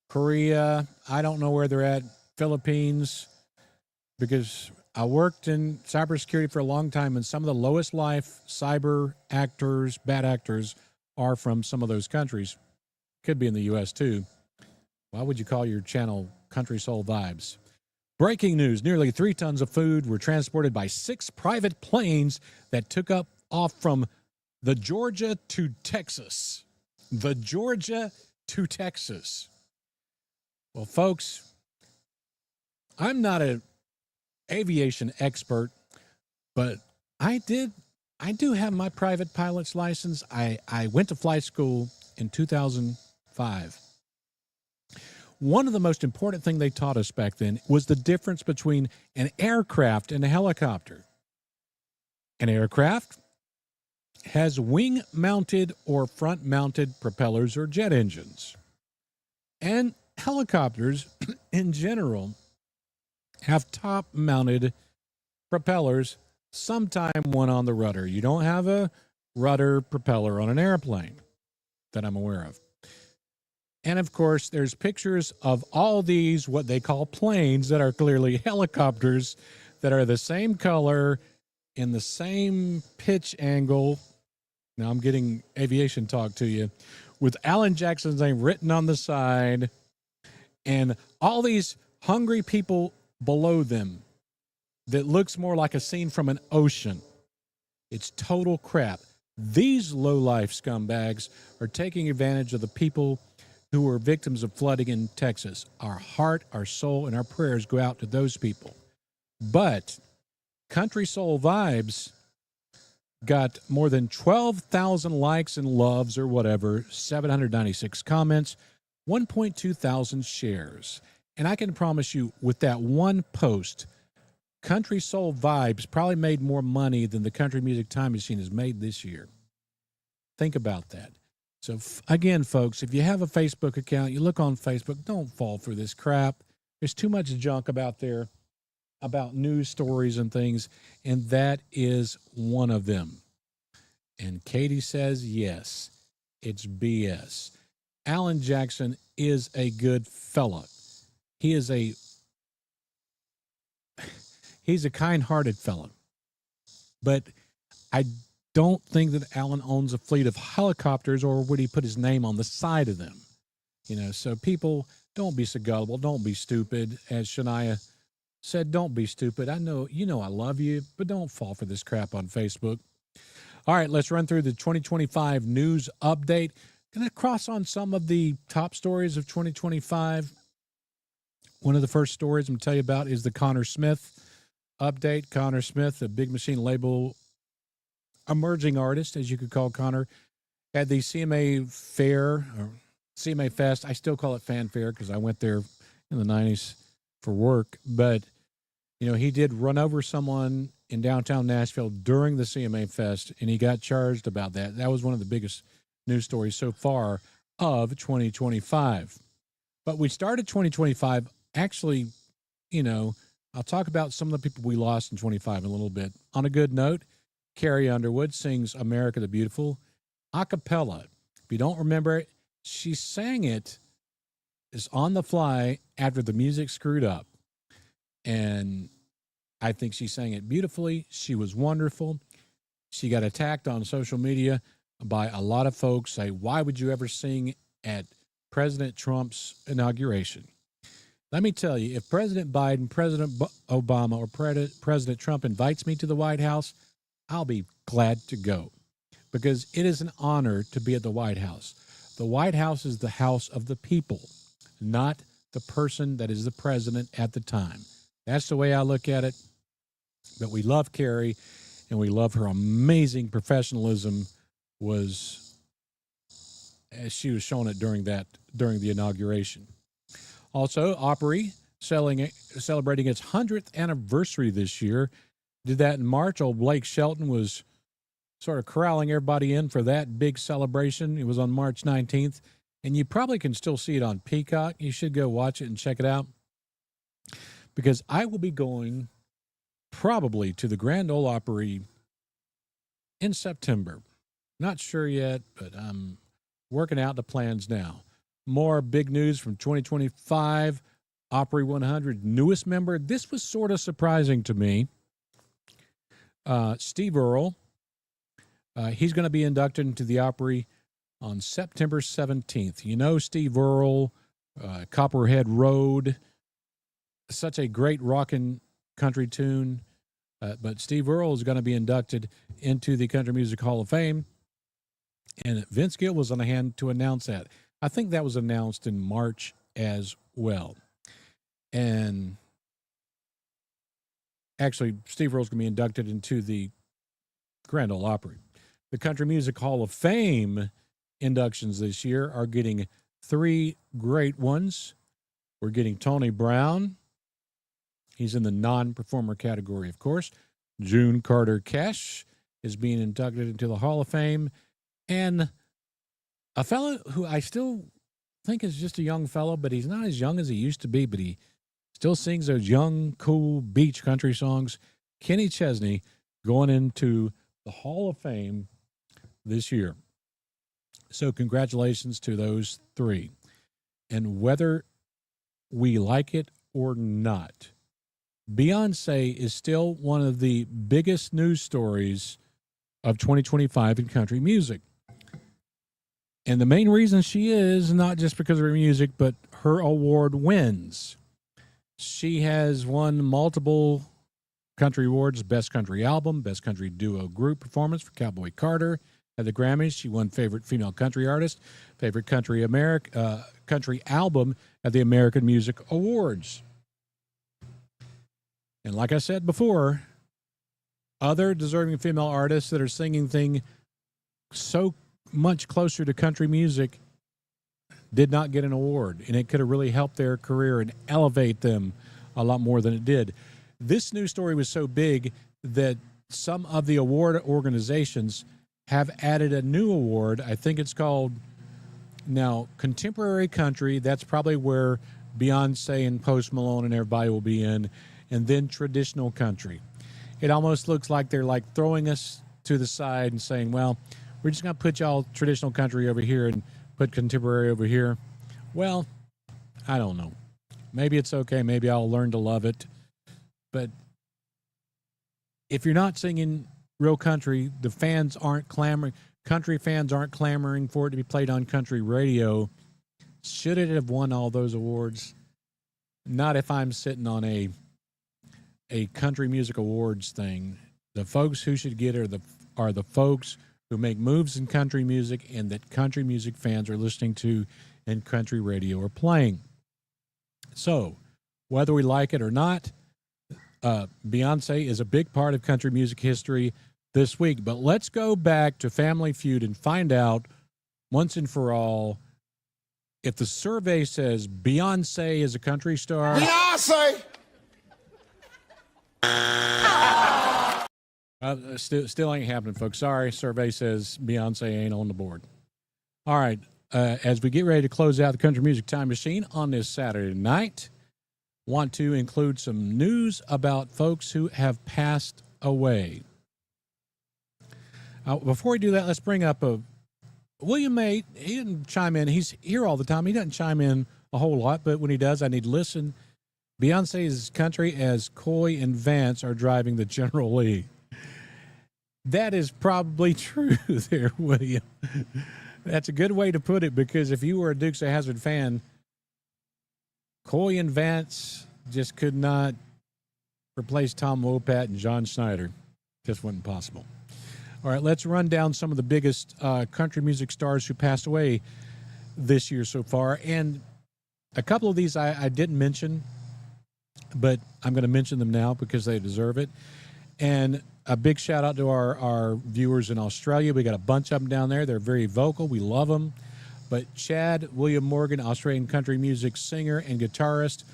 Korea, I don't know where they're at, Philippines, because I worked in cybersecurity for a long time, and some of the lowest life cyber actors, bad actors, are from some of those countries. Could be in the U.S. too. Why would you call your channel Country Soul Vibes? Breaking news, nearly 3 tons of food were transported by 6 private planes that took off from the Georgia to Texas. The Georgia to Texas. Well, folks, I'm not an aviation expert, but I do have my private pilot's license. I went to flight school in 2005. One of the most important things they taught us back then was the difference between an aircraft and a helicopter. An aircraft has wing-mounted or front-mounted propellers or jet engines. And helicopters, in general, have top-mounted propellers, sometime one on the rudder. You don't have a rudder propeller on an airplane that I'm aware of. And, of course, there's pictures of all these, what they call planes, that are clearly helicopters that are the same color, in the same pitch angle. Now I'm getting aviation talk to you. With Allan Jackson's name written on the side, and all these hungry people below them that looks more like a scene from an ocean. It's total crap. These low-life scumbags are taking advantage of the people who are victims of flooding in Texas. Our heart, our soul, and our prayers go out to those people. But Country Soul Vibes got more than 12,000 likes and loves or whatever, 796 comments, 1.2 thousand shares. And I can promise you, with that one post, Country Soul Vibes probably made more money than the Country Music Time Machine has made this year. Think about that. So, again, folks, if you have a Facebook account, you look on Facebook, don't fall for this crap. There's too much junk about there, about news stories and things, and that is one of them. And Katie says, yes, it's BS. Allan Jackson is a good fella. He's a kind-hearted fella. But I don't think that Allan owns a fleet of helicopters, or would he put his name on the side of them? You know, so people, don't be so gullible. Don't be stupid. As Shania said, don't be stupid. I know, I love you, but don't fall for this crap on Facebook. All right, let's run through the 2025 news update. Going to cross on some of the top stories of 2025. One of the first stories I'm going to tell you about is the Connor Smith update. Connor Smith, a Big Machine label emerging artist, as you could call Connor, had the CMA Fair, or CMA Fest. I still call it Fan Fair because I went there in the 90s for work. But, he did run over someone in downtown Nashville during the CMA Fest, and he got charged about that. That was one of the biggest news stories so far of 2025. But we started 2025, actually, I'll talk about some of the people we lost in 25 in a little bit. On a good note, Carrie Underwood sings America the Beautiful a cappella you don't remember it, she sang it is on the fly after the music screwed up. And I think she sang it beautifully. She was wonderful. She got attacked on social media by a lot of folks say, why would you ever sing at President Trump's inauguration? Let me tell you, if President Biden, President Obama, or President Trump invites me to the White House, I'll be glad to go because it is an honor to be at the White House. The White House is the house of the people, not the person that is the president at the time. That's the way I look at it. But we love Carrie, and we love her amazing professionalism as she was showing it during the inauguration. Also, Opry celebrating its 100th anniversary this year. Did that in March. Old Blake Shelton was sort of corralling everybody in for that big celebration. It was on March 19th, and you probably can still see it on Peacock. You should go watch it and check it out because I will be going probably to the Grand Ole Opry in September. Not sure yet, but I'm working out the plans now. More big news from 2025. Opry 100 newest member. This was sort of surprising to me. Steve Earl. He's going to be inducted into the Opry on September 17th. You know Steve Earl, Copperhead Road. Such a great rockin' country tune. But Steve Earl is going to be inducted into the Country Music Hall of Fame. And Vince Gill was on hand to announce that. I think that was announced in March as well. And actually, Steve Earle's going to be inducted into the Grand Ole Opry. The Country Music Hall of Fame inductions this year are getting 3 great ones. We're getting Tony Brown. He's in the non-performer category, of course. June Carter Cash is being inducted into the Hall of Fame. And a fellow who I still think is just a young fellow, but he's not as young as he used to be, but he still sings those young, cool beach country songs. Kenny Chesney going into the Hall of Fame this year. So congratulations to those 3. And whether we like it or not, Beyonce is still one of the biggest news stories of 2025 in country music. And the main reason she is not just because of her music, but her award wins. She has won multiple country awards: Best Country Album, Best Country Duo Group Performance for Cowboy Carter at the Grammys. She won Favorite Female Country Artist, Favorite Country Album at the American Music Awards. And like I said before, other deserving female artists that are singing things so much closer to country music did not get an award, and it could have really helped their career and elevate them a lot more than it did. This news story was so big that some of the award organizations have added a new award. I think it's called now Contemporary Country. That's probably where Beyonce and Post Malone and everybody will be in, and then Traditional Country. It almost looks like they're like throwing us to the side and saying, well, we're just going to put y'all Traditional Country over here and put Contemporary over here. Well, I don't know. Maybe it's okay. Maybe I'll learn to love it. But if you're not singing real country, the fans aren't clamoring. Country fans aren't clamoring for it to be played on country radio. Should it have won all those awards? Not if I'm sitting on a country music awards thing. The folks who should get it are the folks who make moves in country music and that country music fans are listening to and country radio are playing. So, whether we like it or not, Beyonce is a big part of country music history this week. But let's go back to Family Feud and find out once and for all if the survey says Beyonce is a country star. Beyonce! Still ain't happening, folks. Sorry, survey says Beyonce ain't on the board. All right, as we get ready to close out the Country Music Time Machine on this Saturday night, want to include some news about folks who have passed away. Before we do that, let's bring up William May, he didn't chime in. He's here all the time. He doesn't chime in a whole lot, but when he does, I need to listen. Beyonce's Country as Coy and Vance are driving the General Lee. That is probably true there, William. That's a good way to put it, because if you were a Dukes of Hazzard fan, Coy and Vance just could not replace Tom Wopat and John Schneider. Just wasn't possible. All right, let's run down some of the biggest country music stars who passed away this year so far. And a couple of these I didn't mention, but I'm going to mention them now because they deserve it. And a big shout out to our viewers in Australia. We got a bunch of them down there. They're very vocal. We love them. But Chad William Morgan, Australian country music singer and guitarist,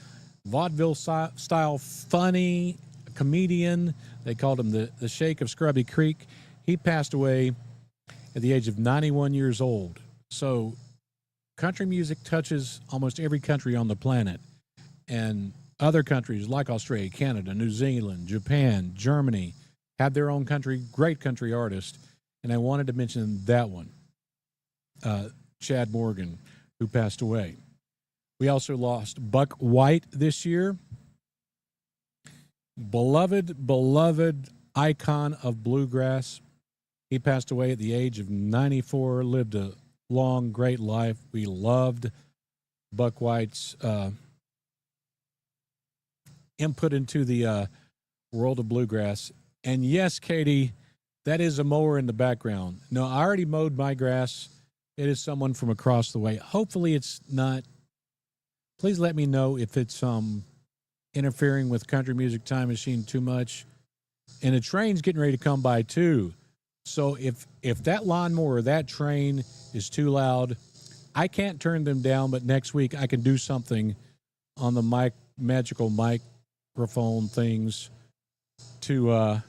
vaudeville style funny comedian. They called him the Sheik of Scrubby Creek. He passed away at the age of 91 years old. So country music touches almost every country on the planet. And other countries like Australia, Canada, New Zealand, Japan, Germany have their own country, great country artists. And I wanted to mention that one, Chad Morgan, who passed away. We also lost Buck White this year. Beloved icon of bluegrass. He passed away at the age of 94, lived a long, great life. We loved Buck White's input into the world of bluegrass. And yes, Katie, that is a mower in the background. No, I already mowed my grass. It is someone from across the way. Hopefully it's not. Please let me know if it's interfering with Country Music Time Machine too much. And the train's getting ready to come by too. So if that lawnmower or that train is too loud, I can't turn them down, but next week I can do something on the magical microphone things to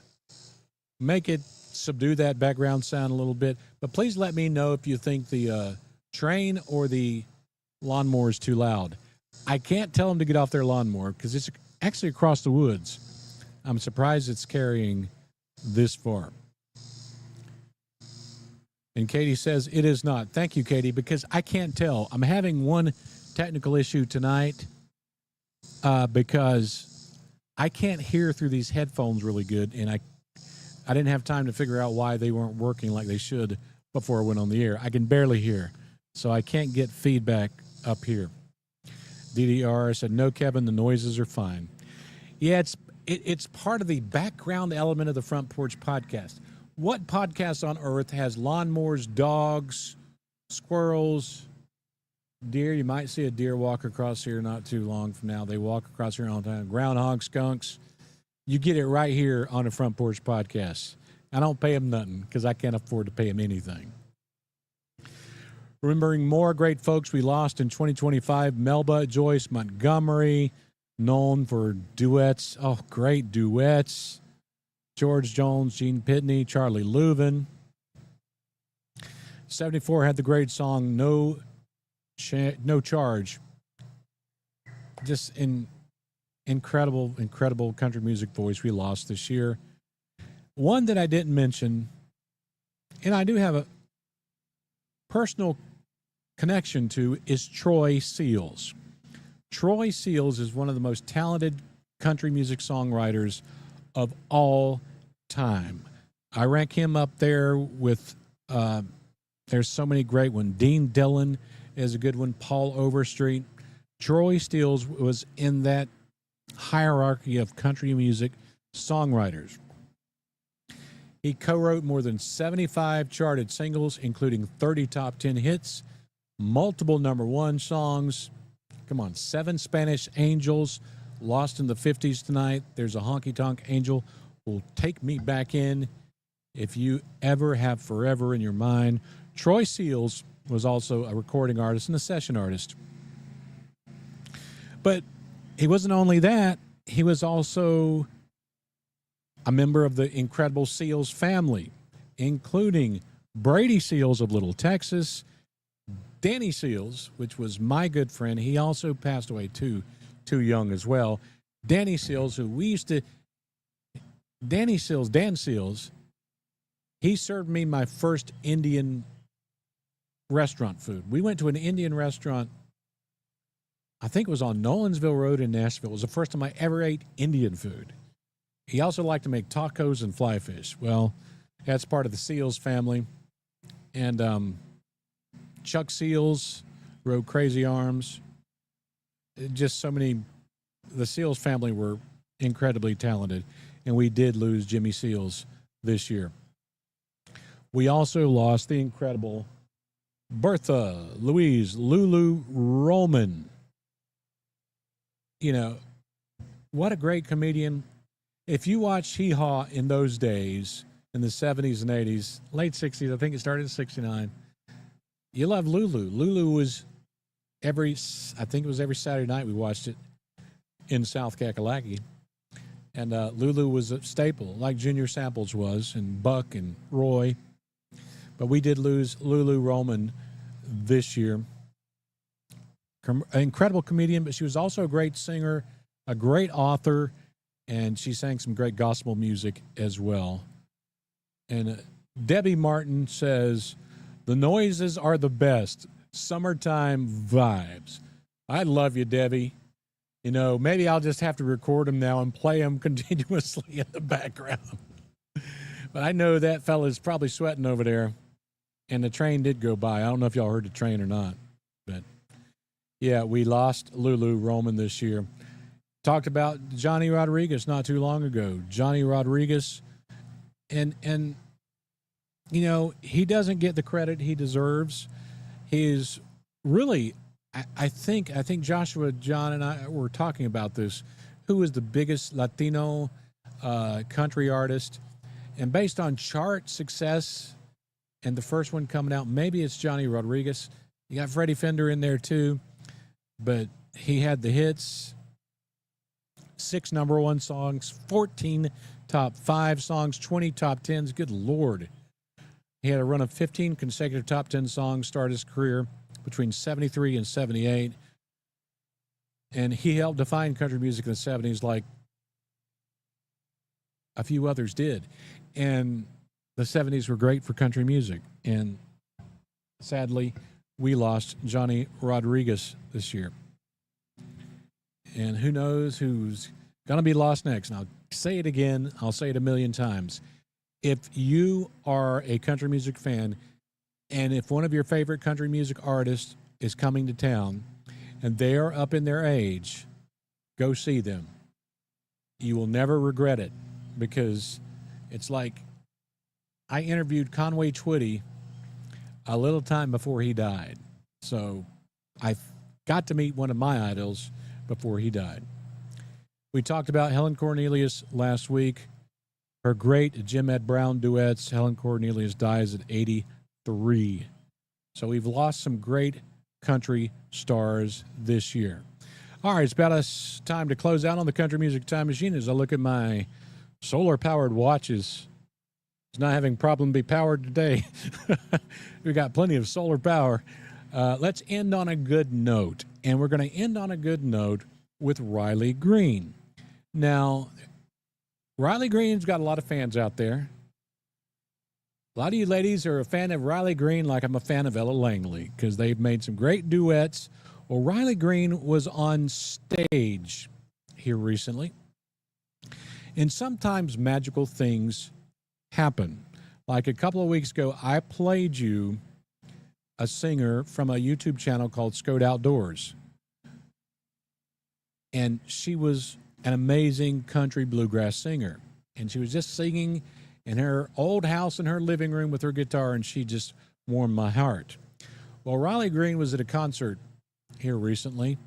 make it subdue that background sound a little bit. But please let me know if you think the train or the lawnmower is too loud. I can't tell them to get off their lawnmower because it's actually across the woods. I'm surprised it's carrying this far. And Katie says it is not. Thank you, Katie, because I can't tell. I'm having one technical issue tonight because I can't hear through these headphones really good, and I didn't have time to figure out why they weren't working like they should before I went on the air. I can barely hear, so I can't get feedback up here. DDR said, no, Kevin, the noises are fine. Yeah, it's part of the background element of the Front Porch Podcast. What podcast on earth has lawnmowers, dogs, squirrels, deer? You might see a deer walk across here not too long from now. They walk across here all the time. Groundhog, skunks. You get it right here on the Front Porch Podcast. I don't pay them nothing because I can't afford to pay them anything. Remembering more great folks we lost in 2025. Melba Joyce Montgomery, known for duets. Oh, great duets. George Jones, Gene Pitney, Charlie Louvin. 74 had the great song No Charge. Just incredible country music voice we lost this year. One that I didn't mention, and I do have a personal connection to, is Troy Seals. Troy Seals is one of the most talented country music songwriters of all time. I rank him up there with, there's so many great ones. Dean Dillon is a good one. Paul Overstreet. Troy Seals was in that hierarchy of country music songwriters. He co-wrote more than 75 charted singles, including 30 top 10 hits, multiple number one songs. Come on, 7 Spanish Angels, Lost in the 50s Tonight. There's a Honky Tonk Angel will take me back in. If you ever have forever in your mind. Troy Seals was also a recording artist and a session artist. But he wasn't only that, he was also a member of the incredible Seals family, including Brady Seals of Little Texas, Danny Seals, which was my good friend. He also passed away too young as well. Danny Seals, Dan Seals, he served me my first Indian restaurant food. We went to an Indian restaurant, I think it was on Nolensville Road in Nashville. It was the first time I ever ate Indian food. He also liked to make tacos and fly fish. Well, that's part of the Seals family. And Chuck Seals rode Crazy Arms. Just so many. The Seals family were incredibly talented, and we did lose Jimmy Seals this year. We also lost the incredible Bertha Louise Lulu Roman. You know, what a great comedian. If you watched Hee Haw in those days, in the 70s and 80s, late 60s, I think it started in 69, you love Lulu. Lulu was I think it was every Saturday night we watched it in South Kakalaki. And Lulu was a staple, like Junior Samples was, and Buck and Roy. But we did lose Lulu Roman this year. An incredible comedian, but she was also a great singer, a great author, and she sang some great gospel music as well. And Debbie Martin says, the noises are the best. Summertime vibes. I love you, Debbie. You know, maybe I'll just have to record them now and play them continuously in the background. But I know that fella's probably sweating over there. And the train did go by. I don't know if y'all heard the train or not. But, yeah, we lost Lulu Roman this year. Talked about Johnny Rodriguez not too long ago. Johnny Rodriguez. And you know, he doesn't get the credit he deserves. He's really, I think Joshua, John, and I were talking about this. Who is the biggest Latino country artist? And based on chart success, and the first one coming out, maybe it's Johnny Rodriguez. You got Freddie Fender in there too, but he had the hits, 6 number 1 songs, 14 top 5 songs, 20 top 10s. Good Lord. He had a run of 15 consecutive top 10 songs, started his career between 73 and 78. And he helped define country music in the 70s like a few others did. And the 70s were great for country music. And sadly, we lost Johnny Rodriguez this year. And who knows who's going to be lost next. And I'll say it again. I'll say it a million times. If you are a country music fan, and if one of your favorite country music artists is coming to town and they are up in their age, go see them. You will never regret it, because it's like I interviewed Conway Twitty a little time before he died. So I got to meet one of my idols before he died. We talked about Helen Cornelius last week. Her great Jim Ed Brown duets. Helen Cornelius dies at 83. So we've lost some great country stars this year. All right, it's about us time to close out on the Country Music Time Machine as I look at my solar-powered watches. It's not having a problem be powered today. We got plenty of solar power. Let's end on a good note. And we're going to end on a good note with Riley Green. Now, Riley Green's got a lot of fans out there. A lot of you ladies are a fan of Riley Green like I'm a fan of Ella Langley, because they've made some great duets. Well, Riley Green was on stage here recently. And sometimes magical things happen. Like a couple of weeks ago, I played you a singer from a YouTube channel called Scode Outdoors. And she was an amazing country bluegrass singer. And she was just singing in her old house in her living room with her guitar, and she just warmed my heart. Well, Riley Green was at a concert here recently,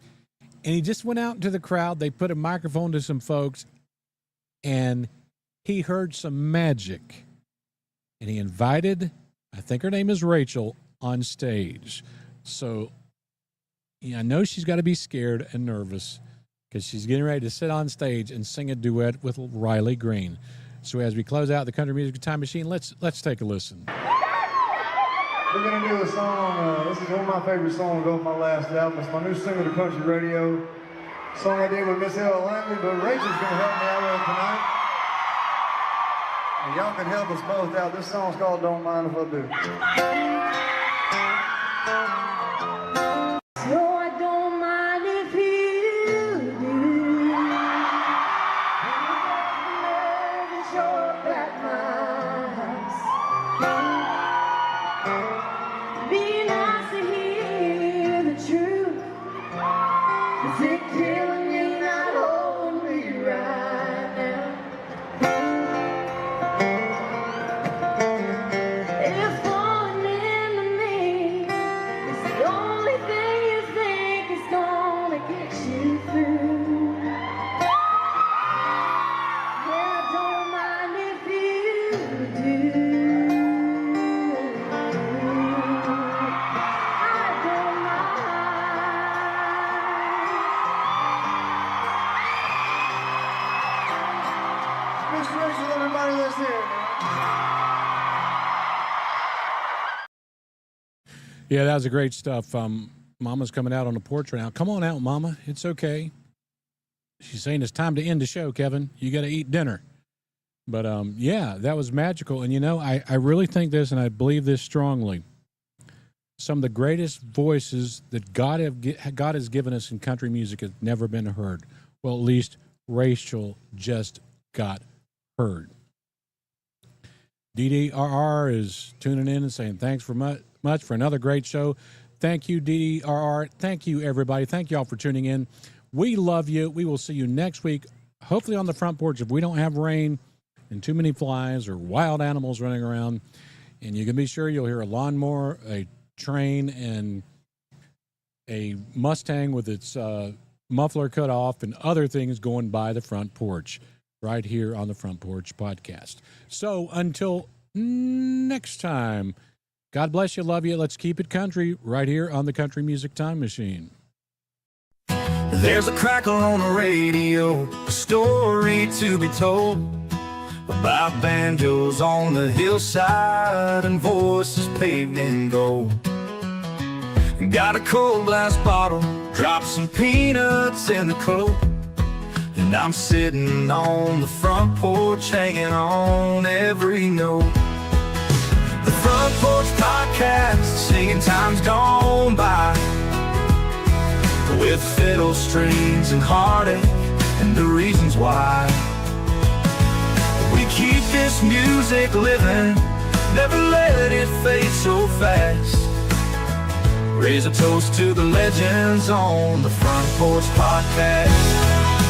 and he just went out into the crowd. They put a microphone to some folks, and he heard some magic. And he invited, I think her name is Rachel, on stage. So I know she's got to be scared and nervous, because she's getting ready to sit on stage and sing a duet with Riley Green. So as we close out the Country Music Time Machine, let's take a listen. We're going to do a song. This is one of my favorite songs off my last album. It's my new single to country radio. Song I did with Miss Earl Langley, but Rachel's going to help me out with it tonight. And y'all can help us both out. This song's called Don't Mind If I Do. No, I don't mind if you do. And show up at my house. Be nice to hear the truth. Is it killing me not holding me right now? If falling into me is the only thing you think is gonna get you through, yeah, I don't mind if you do. I don't mind. Mr. Rachel, everybody that's here. Yeah, that was a great stuff. Mama's coming out on the porch right now. Come on out, Mama. It's okay. She's saying it's time to end the show, Kevin. You got to eat dinner. But, yeah, that was magical. And, you know, I really think this, and I believe this strongly. Some of the greatest voices that God has given us in country music have never been heard. Well, at least Rachel just got heard. DDRR is tuning in and saying thanks for much for another great show. Thank you, DDRR. Thank you, everybody. Thank you all for tuning in. We love you. We will see you next week, hopefully on the front porch if we don't have rain and too many flies or wild animals running around. And you can be sure you'll hear a lawnmower, a train, and a Mustang with its muffler cut off and other things going by the front porch right here on the Front Porch Podcast. So until next time, God bless you, love you. Let's keep it country right here on the Country Music Time Machine. There's a crackle on the radio, a story to be told about banjos on the hillside and voices paved in gold. Got a cold glass bottle, drop some peanuts in the coat, and I'm sitting on the front porch hanging on every note. The Front Porch Podcast, singing times gone by, with fiddle strings and heartache and the reasons why. We keep this music living, never let it fade so fast. Raise a toast to the legends on the Front Porch Podcast.